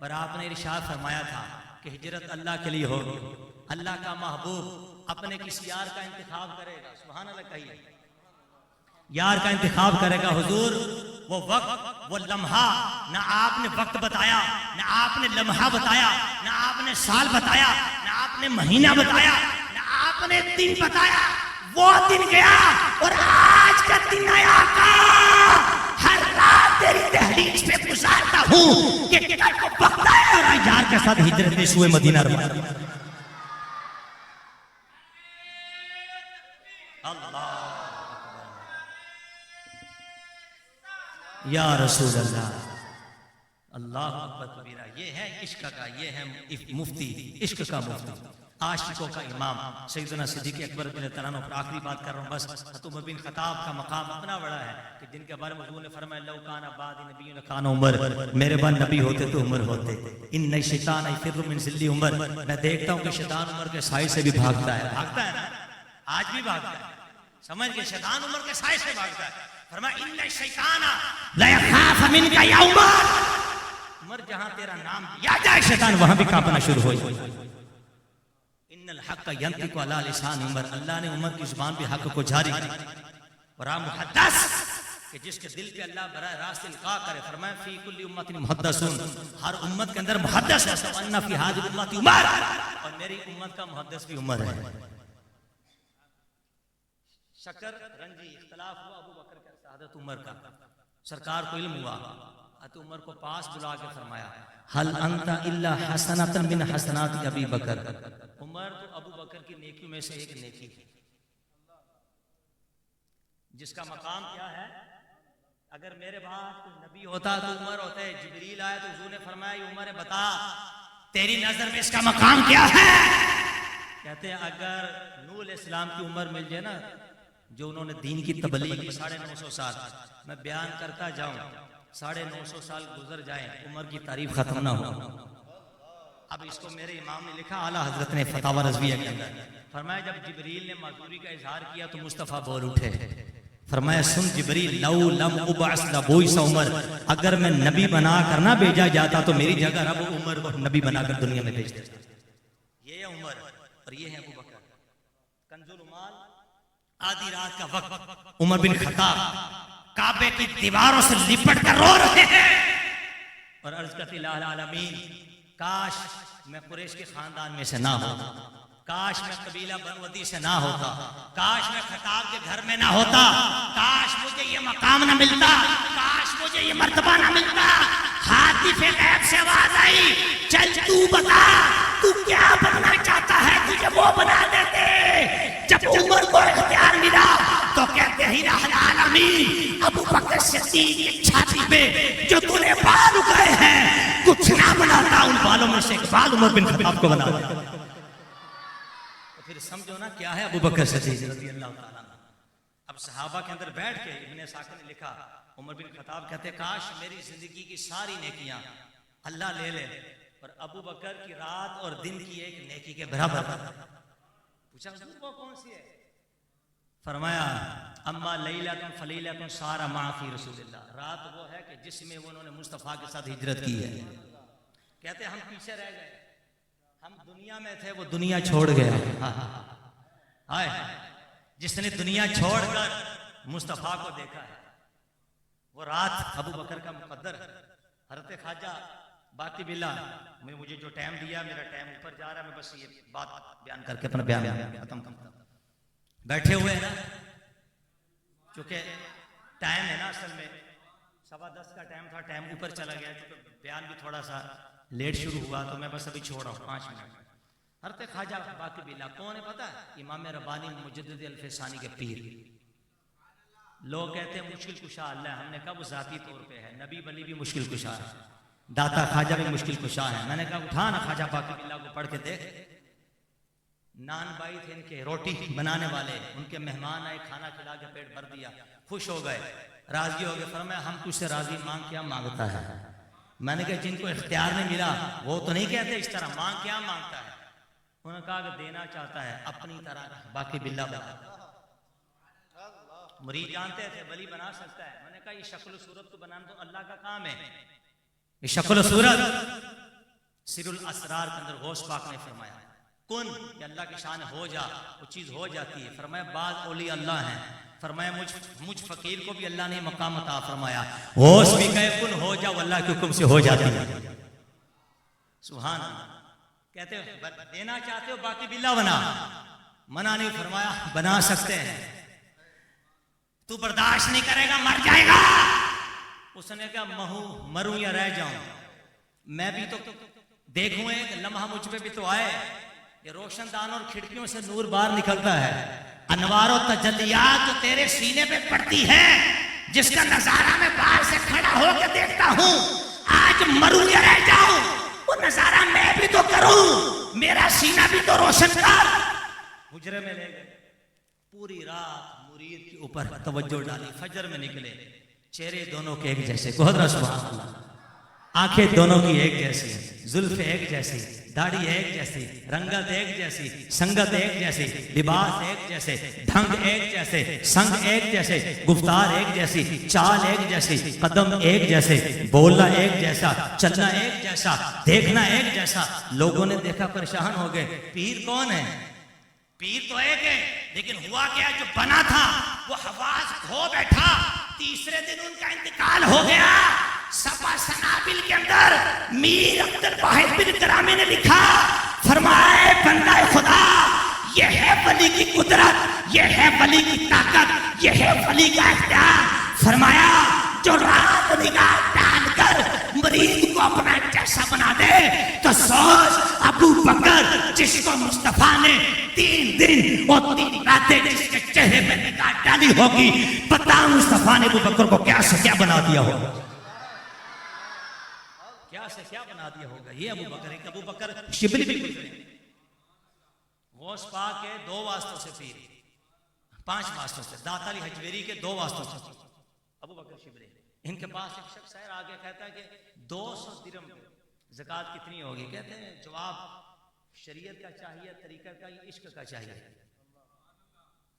और आपने इरशाद फरमाया था कि हिजरत अल्लाह के लिए होगी, अल्लाह का महबूब अपने किसी यार का इंतखाब करेगा। सुभान अल्लाह कहिए, यार का इंतखाब करेगा। हुजूर वो वक्त, वो लम्हा, ना आपने वक्त बताया, ना आपने लम्हा बताया, ना आपने साल बताया, ना आपने महीना बताया, ना आपने दिन बताया। वो दिन गया और आज का दिन आया का हर रात तेरी दहलीज पे गुजारता हूँ कि कल को वक्त आए और यार के साथ हिजरत में शुए मदीना रवाना। अल्लाह या रसूल अल्लाह, अल्लाह अकबर कबीरा। ये है इश्क का, ये है मुफ्ती, इश्क का मुफ्ती, आशिकों का इमाम सैयदना सिद्दीक़ अकबर रज़ियल्लाहु तआला अन्हु। आखिरी बात कर रहा हूँ बस। उमर बिन खत्ताब का मकाम इतना बड़ा है कि जिनके बारे में हुजूर ने फरमाया लौ काना बादी नबिय्युन काना उमर, मेरे बाद नबी होते तो उमर होते। इन्ना शैतान यफिरु मिन ज़िल्ली उमर, मैं देखता हूँ कि शैतान उमर के साए से भी भागता है। भागता है ना, आज भी भागता है। समझ के शैतान उमर के साए से भागता है। फरमाया इन्ना शैताना ला यखाफ मिनका या उमर, उमर जहां तेरा नाम लिया जाए शैतान वहां भी कांपना शुरू हो जाए। इन्नल हक़ यंतिकु अला लिसान उमर, अल्लाह ने उमर की जुबान पे हक को जारी किया। और मुहद्दस कि जिसके दिल पे अल्लाह बराह रास्त इल्का करे। फरमाया फी कुल्ली उम्मतिन मुहद्दसुन, हर उम्मत के अंदर मुहद्दस है। सवन्ना फी हादिहि उम्मति उमर, और मेरी उम्मत का मुहद्दस भी उमर है। शकर रंजी इख्तलाफ हुआ अबू बकर के शहादत उमर का, सरकार को इल्म हुआ, तो उमर को पास बुला के फरमाया हल अंता इल्ला हसनतन मिन हसनाति अबी बकर, उमर तो अबू बकर की नेकियों में से एक नेकी है। जिसका मकाम क्या है, अगर मेरे बाद कोई नबी होता तो उमर होते। जिब्रील आया तो हुजूर ने फरमाया उमर बता तेरी नजर में इसका मकाम क्या है? कहते हैं अगर नूह अलैहिस्सलाम की उम्र मिल जाए ना, जो उन्होंने दीन की तबलीग 950 साल, मैं बयान करता जाऊं 950 साल गुजर जाए, उम्र की तारीफ खत्म ना हो। अब इसको मेरे इमाम ने लिखा, आला हजरत ने फतावा रज़विया के अंदर फरमाया, जब जिब्रील ने माजूरी का इजहार किया तो मुस्तफ़ा बोल उठे, फरमाया सुन जिब्रील, लौ लम उबअस लबुइस उमर, अगर मैं नबी बना कर ना भेजा जाता तो मेरी जगह रब उमर को नबी बनाकर दुनिया में भेज देता। ये है उमर और ये है अबू बकर। कंजुल उमाल, आधी रात का वक्त, उमर बिन खत्ताब काबे की दीवारों से लिपट कर रो रहे हैं और अर्ज करती ला आलमीन, काश मैं कुरैश के खानदान में से ना होता, काश मैं कबीला बनवदी से ना होता, काश मैं खताब के घर में ना होता, काश मुझे ये मकाम ना मिलता, काश मुझे ये मर्तबा ना मिलता। हातिफ गैब से आवाज आई, चल तू बता तू क्या बनना चाहता है, तुझे वो बना देते। जब उमर को इख्तियार मिला तो कहते ही आलमीन, अबू बकर सिद्दीक की छाती पे जो तूने बाल उगाए हैं कुछ ना बनाता, उन बालों में से एक बाल उमर बिन खत्ताब को बना देता। तो फिर समझो ना क्या है अबू बकर सिद्दीक रज़ी अल्लाह ताला। अब सहाबा के अंदर बैठ के इब्ने साकिर ने लिखा, उमर बिन खत्ताब कहते काश मेरी जिंदगी की सारी नेकियां अल्लाह ले ले और अबू बकर की रात और दिन की एक नेकी के बराबर। पूछा वो कौन सी है? फरमाया अम्मा लैलतुन फलीलतुन सारा माफी रसूलिल्लाह, रात वो है कि जिसमें उन्होंने मुस्तफ़ा के साथ हिजरत की है। कहते हम पीछे रह गए, हम दुनिया में थे, वो दुनिया छोड़ गया। हाय जिसने दुनिया छोड़कर मुस्तफ़ा को देखा है, वो रात अबू बकर का मुकद्दर है। हज़रत ख्वाजा बाकी बिल्ला मुझे जो टाइम दिया, मेरा टाइम ऊपर जा रहा है, मैं बस ये बात बयान करके अपना बयान खत्म करता। बैठे हुए हैं ना, क्योंकि टाइम है ना, असल में 10:15 का टाइम था, टाइम ऊपर चला गया, क्योंकि बयान भी थोड़ा सा लेट शुरू हुआ तो मैं बस अभी छोड़ रहा हूँ 5 मिनट। हज़रत ख्वाजा बाकी बिल्ला कौन है पता है? इमाम रब्बानी मुजद्दिद अल-फ़सानी के पीर। लोग कहते हैं मुश्किल कुशा अल्लाह, हमने कहा वो ज़ाती तौर पे है, नबी वली भी मुश्किल कुशा है, दाता ख्वाजा भी मुश्किल कुशा है। मैंने कहा उठा ना ख्वाजा बाकी बिल्ला को पढ़ के देख। नान भाई थे इनके, रोटी बनाने वाले, उनके मेहमान आए, खाना खिला के पेट भर दिया, खुश हो गए, राजी हो गए। फरमाया हम तुझसे राजी, मांग क्या मांगता है? मैंने कहा जिनको इख्तियार नहीं मिला वो तो नहीं कहते इस तरह, मांग क्या मांगता है? उन्होंने कहा कि देना चाहता है अपनी तरह बाकी बिल्ला बना। मुरीद जानते थे वली बना सकता है। मैंने कहा ये शक्ल सूरत को बनाना तो अल्लाह का काम है, ये शक्ल सूरत सिरुल असरार के अंदर गौस पाक ने फरमाया कुन, ये अल्लाह की शान हो जा, वो चीज हो जाती है। फरमाया बाज औली अल्लाह हैं, फरमाया मुझ फकीर को भी अल्लाह ने मकाम अता फरमाया, होश भी कहे कुन हो जा, अल्लाह के हुक्म से हो जाती है। सुभान अल्लाह। कहते हो देना चाहते हो बाकी बिल्ला बना, मना नहीं फरमाया बना सकते हैं। तू बर्दाश्त नहीं करेगा मर जाएगा। उसने कहा मरूं या रह जाऊं, मैं भी तो देखूं, एक लम्हा मुझ पे भी तो आए। ये रोशनदान और खिड़कियों से नूर बाहर निकलता है, अनवार और तजल्लियात जो तेरे सीने पे पड़ती है, जिसका नजारा मैं बाहर से खड़ा होकर देखता हूं। आज मरूं या रह जाऊं, वो नजारा मैं भी तो करूं, मेरा सीना भी तो रोशन कर। हुजरे में ले गए, पूरी रात मुरीद के ऊपर तवज्जो डाली। फजर में निकले, चेहरे दोनों के एक जैसे, सुभान अल्लाह, आंखें दोनों की एक जैसी, जुल्फ एक जैसी, दाढ़ी एक जैसी, रंगत एक जैसी, संगत एक जैसी, लिबास एक जैसे, ढंग एक जैसे, संग एक जैसे, गुफ्तार एक जैसी, चाल एक जैसी, कदम एक जैसे, बोलना एक जैसा, चलना एक जैसा, देखना एक जैसा। लोगों ने देखा परेशान हो गए, पीर कौन है? पीर तो एक है, लेकिन हुआ क्या, जो बना था वो हवास खो बैठा। तीसरे दिन उनका इंतकाल हो गया। सपा सनाबिल के अंदर मीर अब्दुल वाहिद बिन करामी ने लिखा, फरमाए बंदा खुदा, ये है वली की कुदरत, ये है वली की ताकत, ये है वली का इख्तियार। फरमाया जो रात निगाह डालकर मरीज को अपना जैसा बना दे, तो सोच अबू बकर जिसको मुस्तफा ने 3 दिन और 3 रातें जिसके चेहरे पे निगाह डाली होगी, पता मुस्तफा ने अबू बकर को क्या से क्या बना दिया होगा, क्या से क्या बना दिया होगा। ये अबू बकर है। अबू बकर शिबली बिल्कुल गौस पाक के 2 वास्तों से पीर, 5 वास्तों से, दाता अली हजवेरी के 2 वास्तों से अबू बकर शिबली। इनके पास एक शख्स है, आगे कहता है कि 200 दिरहम ज़कात कितनी होगी? कहते हैं जवाब शरीयत का चाहिए, तरीका का, इश्क का चाहिए।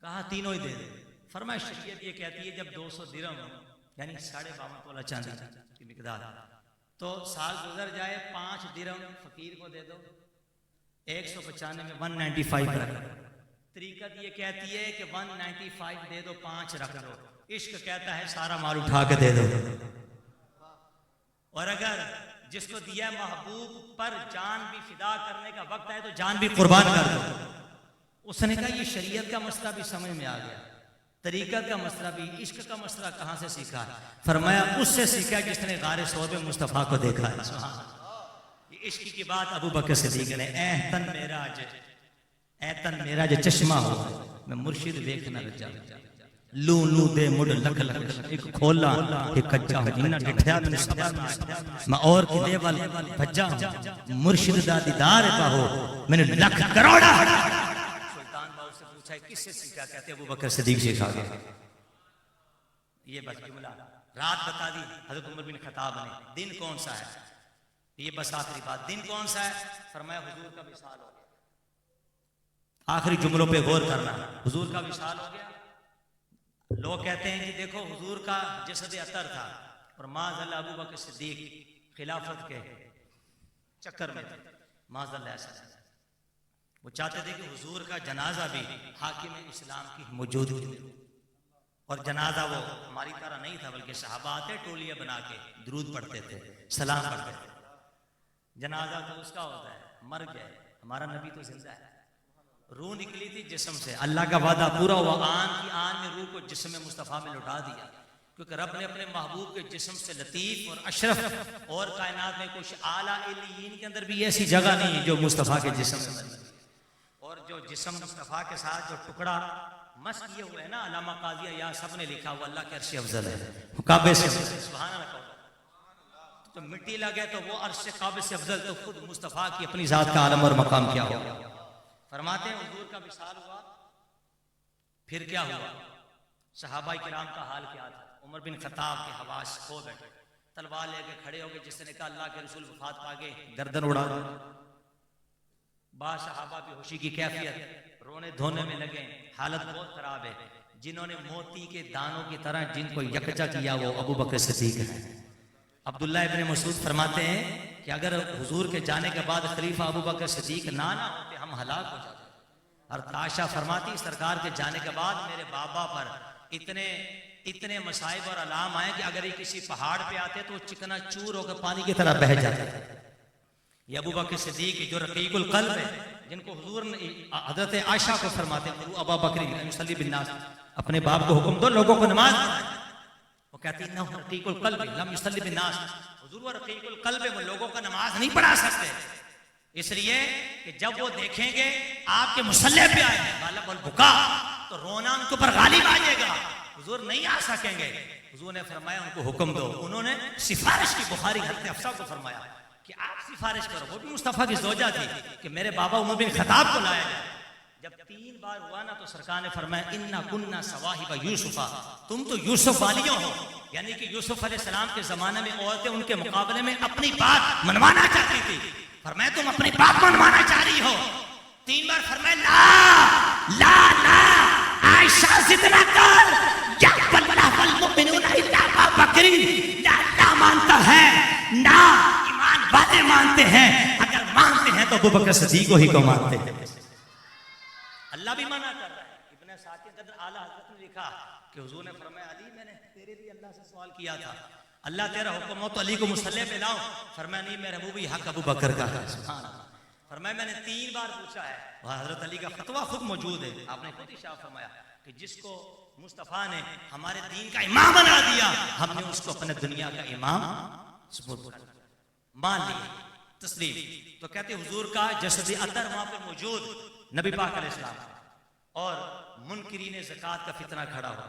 कहा तीनों ही दे दे। फरमाया शरीयत ये कहती है जब 200 दिरहम यानी 52.5 तोला चांदी की मिकदार, तो साल गुजर जाए 5 दिरहम फकीर को दे दो, 195 में 195 रख दो। तरीकत ये कहती है कि 195 दे दो, 5 रख दो। इश्क कहता है सारा माल उठा के दे दो। और अगर जिसको दिया महबूब पर जान भी फिदा करने का वक्त है तो जान भी कुर्बान कर दो। उसने कहा ये शरीयत का मसला भी समझ में आ गया, तरीका का मसला भी, इश्क का मसला कहां से सीखा? फरमाया उससे सीखा जिसने गारे सौर में मुस्तफा को देखा है। ये इश्क की बात अबू बकर सिद्दीक ने ऐ तन मेरा जो चश्मा हो मैं मुर्शिद देखना लग जा लू लू दे मुड़ लख लख एक खोला एक कच्चा जिन्ना डिठया मैंने सबर मैं और की देवल भज्जा मुर्शिद दा दीदार पाहो मैंने लख करोड़ा। सुल्तान बाबू से पूछा किससे सीखा? कहते अबू बकर सिद्दीक सिखा गया। ये बस जुमला रात बता दी हजरत उमर बिन खत्ताब ने। दिन कौन सा है? ये बस आखिरी बात, दिन कौन सा है? फरमाया हुजूर का विसाल हो गया। आखिरी जुमलों पे गौर करना, हुजूर का विसाल हो गया। लोग कहते हैं कि देखो हुजूर का जसद अतर था और माज़अल्लाह अबू बकर सिद्दीक खिलाफत के चक्कर में थे। माज़अल्लाह ऐसा वो चाहते थे कि हुजूर का जनाजा भी हाकिम इस्लाम की मौजूदगी में, और जनाजा वो हमारी तरह नहीं था बल्कि सहाबा आते टोलियां बना के दुरूद पढ़ते थे, सलाम पढ़ते थे। जनाजा तो उसका होता है मर गए, हमारा नबी तो जिंदा है। रूह निकली थी जिस्म से, अल्लाह का वादा पूरा हुआ, आन की आन में रूह को जिस्म में मुस्तफ़ा में लौटा दिया, क्योंकि रब ने अपने महबूब के जिस्म से लतीफ और अशरफ और कायनात में कुछ आला इल्लीयीन के अंदर भी ऐसी जगह नहीं है जो मुस्तफ़ा के जिस्म में बनी। और जो जिस्म मुस्तफ़ा के साथ जो टुकड़ा मस किए हुए है ना, अल्लामा काज़िया या सब ने लिखा हुआ अल्लाह के अर्श अफजल है, काबे से सुभान अल्लाह। तो मिट्टी लगे तो वो अर्श काबे से अफजल, तो खुद मुस्तफ़ा की अपनी जात का आलम और मकाम क्या हो। फरमाते हैं हुजूर का विसाल हुआ, फिर क्या हुआ? सहाबा किराम का हाल क्या था? उमर बिन खत्ताब के हवास खो बैठे, तलवार लेके खड़े हो गए। जिसने कहा अल्लाह के रसूल वफात पाके गर्दन उड़ा दो। बाद सहाबा भी होशी की कैफियत, रोने धोने में लगे, हालत बहुत खराब है। जिन्होंने मोती के दानों की तरह जिनको यकजा किया वो अबू बकर सिद्दीक है। अब्दुल्लाह इब्न मसूद फरमाते हैं कि अगर हुजूर के जाने के बाद खलीफा अबू बकर सिद्दीक ना होते हम हलाक हो जाते। और ताशा फरमाती सरकार के जाने के बाद मेरे बाबा पर इतने मसाइब और अलाम आए कि अगर ये किसी पहाड़ पे आते तो चिकना चूर होकर पानी की तरह बह जाते। ये अबू बकर सिद्दीक जो रकीकुल कल्ब है, जिनको हुजूर ने हजरत आयशा को फरमाते हैं अबू बकरी मुसल्ली बिन नास, अपने बाप को हुक्म दो लोगों को नमाज पढ़ाएं। वो कहती है ना रकीकुल कल्ब लम युसल्ली बिन नास, हुजूर वो रकीकुल कल्ब है, वो लोगों को नमाज नहीं पढ़ा सकते। इसलिए कि जब वो देखेंगे आपके मुसल्ले पे आए गालिब अल बुका तो रोना उनके ऊपर गालिब आ जाएगा, हुजूर नहीं आ सकेंगे। हुजूर ने फरमाया उनको हुक्म दो। उन्होंने सिफारिश की, बुखारी हज़रत हफ्सा को फरमाया कि आप सिफारिश करो। वो भी मुस्तफ़ा की ज़ौजा थी कि मेरे बाबा उमर बिन खत्ताब को लाया जाए। जब 3 बार हुआ ना तो सरकार ने फरमाया इन्ना कुन्ना सवाहिबा यूसुफा, तुम तो यूसुफ वालियों हो, यानी कि यूसुफ अलैहिस्सलाम के जमाने में औरतें उनके मुकाबले में अपनी बात मनवाना चाहती थी। फरमाया तुम अपनी बात मनवाना चाह रही हो। 3 बार फरमाया ला ला ला आयशा जितना कर या वल्लाह वल मुमिनूना इल्ला अबू बकर, ना अल्लाह मानता है ना ईमान वाले मानते हैं, अगर मानते हैं तो अबू बकर सिद्दीक ही को मानते हैं। अल्लाह भी मना कर रहा है। इब्ने साकिन कदर आला हज़रत ने लिखा कि हुजूर ने फरमाया अली मैंने तेरे लिए अल्लाह से सवाल किया था, अल्लाह तेरा हुक्म हो तो अली को मुसल्ले पे लाओ। फरमाया नहीं मेरा वो भी हक अबू बकर का है। सुभान अल्लाह। फरमाया मैंने 3 बार पूछा है, वहाँ हज़रत अली का फतवा खुद मौजूद है। आपने खुद इशारा फरमाया कि जिसको मुस्तफ़ा ने हमारे दीन का इमाम बना दिया हमने उसको अपने दुनिया का इमाम मान लिया, तस्लीम। तो कहते हुजूर का जसद अतर वहां पर मौजूद नबी पाक अलैहिस्सलाम और मुनकिरीन ज़कात का फितना खड़ा हुआ।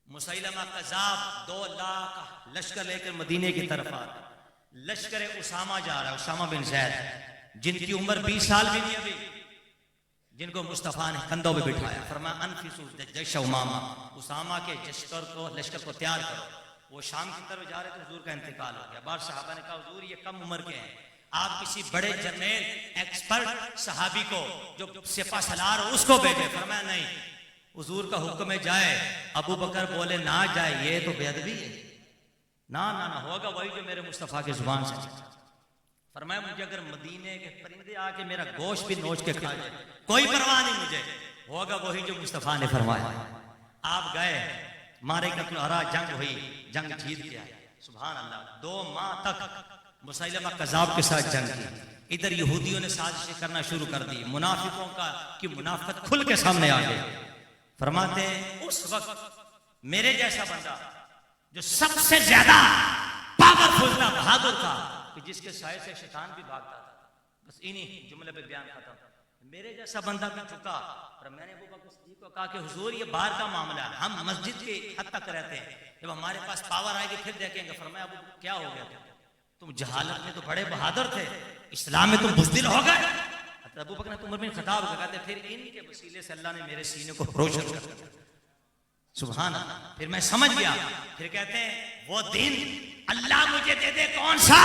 मुसैलमा कज़्ज़ाब 2 लाख लश्कर लेकर मदीने की तरफ आ रहा। लश्कर उसामा जा रहा है, उसामा बिन ज़ैद, जिनकी उम्र 20 साल भी नहीं अभी, जिनको मुस्तफ़ा ने कंधों पे बिठाया। फरमाया अनफिसू जैश उमामा, उसामा के लश्कर को तैयार करो। वो शाम की तरफ जा रहे थे, हुजूर का इंतकाल हो गया। बाद सहाबा ने कहा हुजूर ये कम उम्र के हैं, आप किसी बड़े जर्नल एक्सपर्ट सहाबी को जो सिपा सलार हो उसको भेजे। फरमाया नहीं, हुजूर का हुक्म है जाए। अबू बकर बोले ना जाए, ये तो बेअदबी है, ना ना ना, होगा वही जो मेरे मुस्तफ़ा की जुबान से। फरमाया मुझे अगर मदीने के परिंदे आके मेरा गोश्त भी नोच के खा जाए कोई परवाह नहीं, मुझे होगा वही जो मुस्तफ़ा ने फरमाया। आप गए, मारे कत्ल जंग हुई, जंग जीत गया। सुभान अल्लाह। 2 माह तक मुसैलमा कज़्ज़ाब के साथ जंग की। इधर यहूदियों ने साजिशें करना शुरू कर दी, मुनाफिकों का की मुनाफिकत खुल के सामने आ गई। फरमाते हैं उस वक्त मेरे जैसा बंदा जो सबसे ज्यादा पावरफुल था, बहादुर था, कि जिसके साए से शैतान भी भागता था। बस इन्हीं जुमले पे बयान खत्म। मेरे जैसा बंदा भी चुका। और मैंने अबू बकर सिद्दीक़ को कहा कि हुजूर ये बाहर का मामला है, हम मस्जिद के हद तक रहते हैं, जब हमारे पास पावर आएगी फिर देखेंगे। फरमाया अबू क्या हो गया, तुम जहालत में तो बड़े बहादुर थे, इस्लाम में तुम बुज़दिल हो गए। अबू बकर ने उमर बिन खत्ताब को कहते फिर इनके वसीले से अल्लाह ने मेरे सीने को रोशन कर दिया। सुभान अल्लाह। फिर मैं समझ गया। फिर कहते हैं वो दिन अल्लाह मुझे दे दे कौन सा।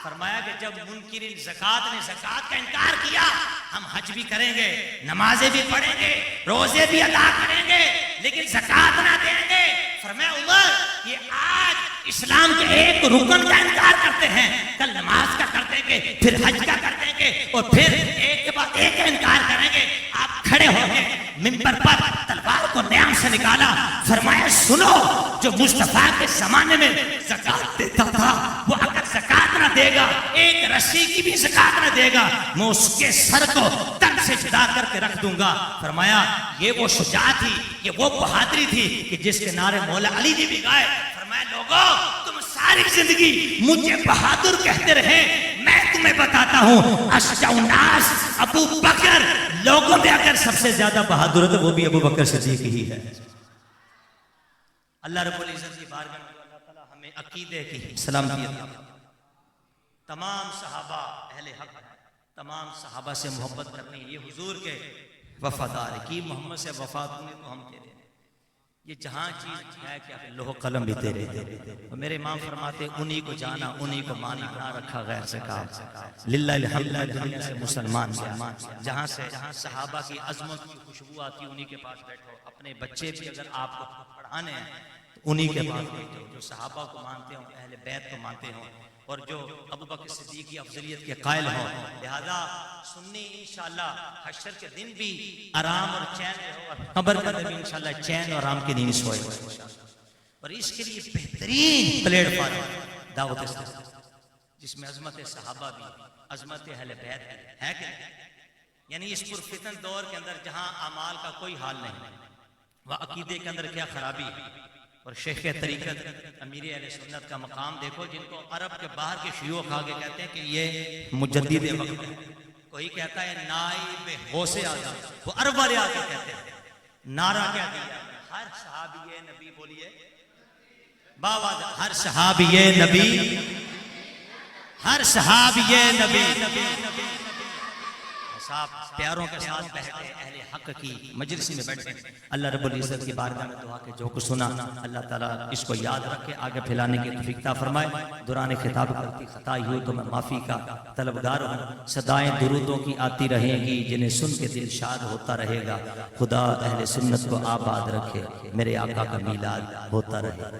फरमाया कि जब मुनकिरिन ज़कात ने ज़कात का इनकार किया, हम हज भी करेंगे, नमाजें भी पढ़ेंगे, रोजे भी अदा करेंगे, लेकिन ज़कात ना देंगे। फरमाया उमर ये आज इस्लाम के एक रुकन का इनकार करते हैं, कल नमाज का कर देंगे, फिर हज का कर देंगे, और फिर एक के बाद एक का इनकार करेंगे। आप खड़े हो गए मिंबर पर, तलवार को न्याम से निकाला। फरमाया सुनो, जो मुस्तफा के जमाने में ज़कात देता था वो अगर ज़कात ना देगा, एक रस्सी की भी ज़कात ना देगा, मैं उसके सर को तन से जुदा करके रख दूंगा। फरमाया ये वो शुजाअत थी, ये वो बहादुरी थी कि जिसके नारे मौला अली जी भी गाए। फरमाया लोगों तुम सारी जिंदगी मुझे बहादुर कहते रहे, मैं तुम्हें बताता हूँ अशजाउन्नास अबू बकर, लोगों में अगर सबसे ज्यादा बहादुर है तो वो भी अबू बकर सिद्दीक ही है। अल्लाह रब्बुल इज्जत की बारगाह में अल्लाह ताला हमें अकीदे की सलामती अता फरमाए। तमाम सहाबा अहले हक हैं, तमाम सहाबा से मोहब्बत करनी, ये हुजूर के वफादार की मोहम्मद से वफा तूने तो हम तेरे, ये जहां चीज है क्या लोह कलम भी तेरे। और मेरे इमाम फरमाते उन्हीं को जाना, उन्हीं को माना, ना रखा गैर से काम। लिल्लाहिल हम्द, दुनिया से मुसलमान से, जहां से जहां सहाबा की अजमत की खुशबू आती उन्हीं के पास बैठो। अपने बच्चे भी अगर आपको पढ़ाने हैं तो उन्हीं के पास बैठो जो सहाबा को मानते हो, अहले बैत को मानते हो, और जो अबू बकर सिद्दीक़ की अफजलियत के कायल हो। लिहाजा सुन्नी इंशाअल्लाह हश्र के दिन भी आराम और चैन में होगा, कब्र में भी इंशाअल्लाह चैन और आराम की नींद सोएगा। और इसके लिए बेहतरीन प्लेटफॉर्म दावत इस्लाम, जिसमें अजमत सहाबा भी, अजमत अहले बैत भी है कि यानी इस पुरफितन दौर के अंदर जहां अमाल का कोई हाल नहीं, वह अकीदे के अंदर क्या खराबी। और शेख तरीकत अमीर अहले सुन्नत का मकाम देखो, जिनको अरब के बाहर के शियोख आगे कहते हैं कि ये मुजद्दिद वक्त है। कोई कहता है नाइब गौसे आज़म, वो अरब वाले आगे कहते हैं। नारा क्या दिया, हर सहाबी नबी, बोलिए बाबा, हर सहाबी नबी, हर सहाबी नबी। साहब प्यारों के साथ बैठे अहले हक की मजलिस में बैठे, अल्लाह रब्बुल इज्जत की बारगाह में दुआ के जो कुछ सुना अल्लाह ताला इसको याद रखे, आगे फैलाने की तौफीक अता फरमाए। दुराने खिताब करती खता हुई तो मैं माफ़ी का तलबगार हूँ। सदाएं दुरूदों की आती रहेंगी, जिन्हें सुन के दिल शाद होता रहेगा। खुदा अहले सुन्नत को आबाद रखे, मेरे आका का मीलाद होता रहे।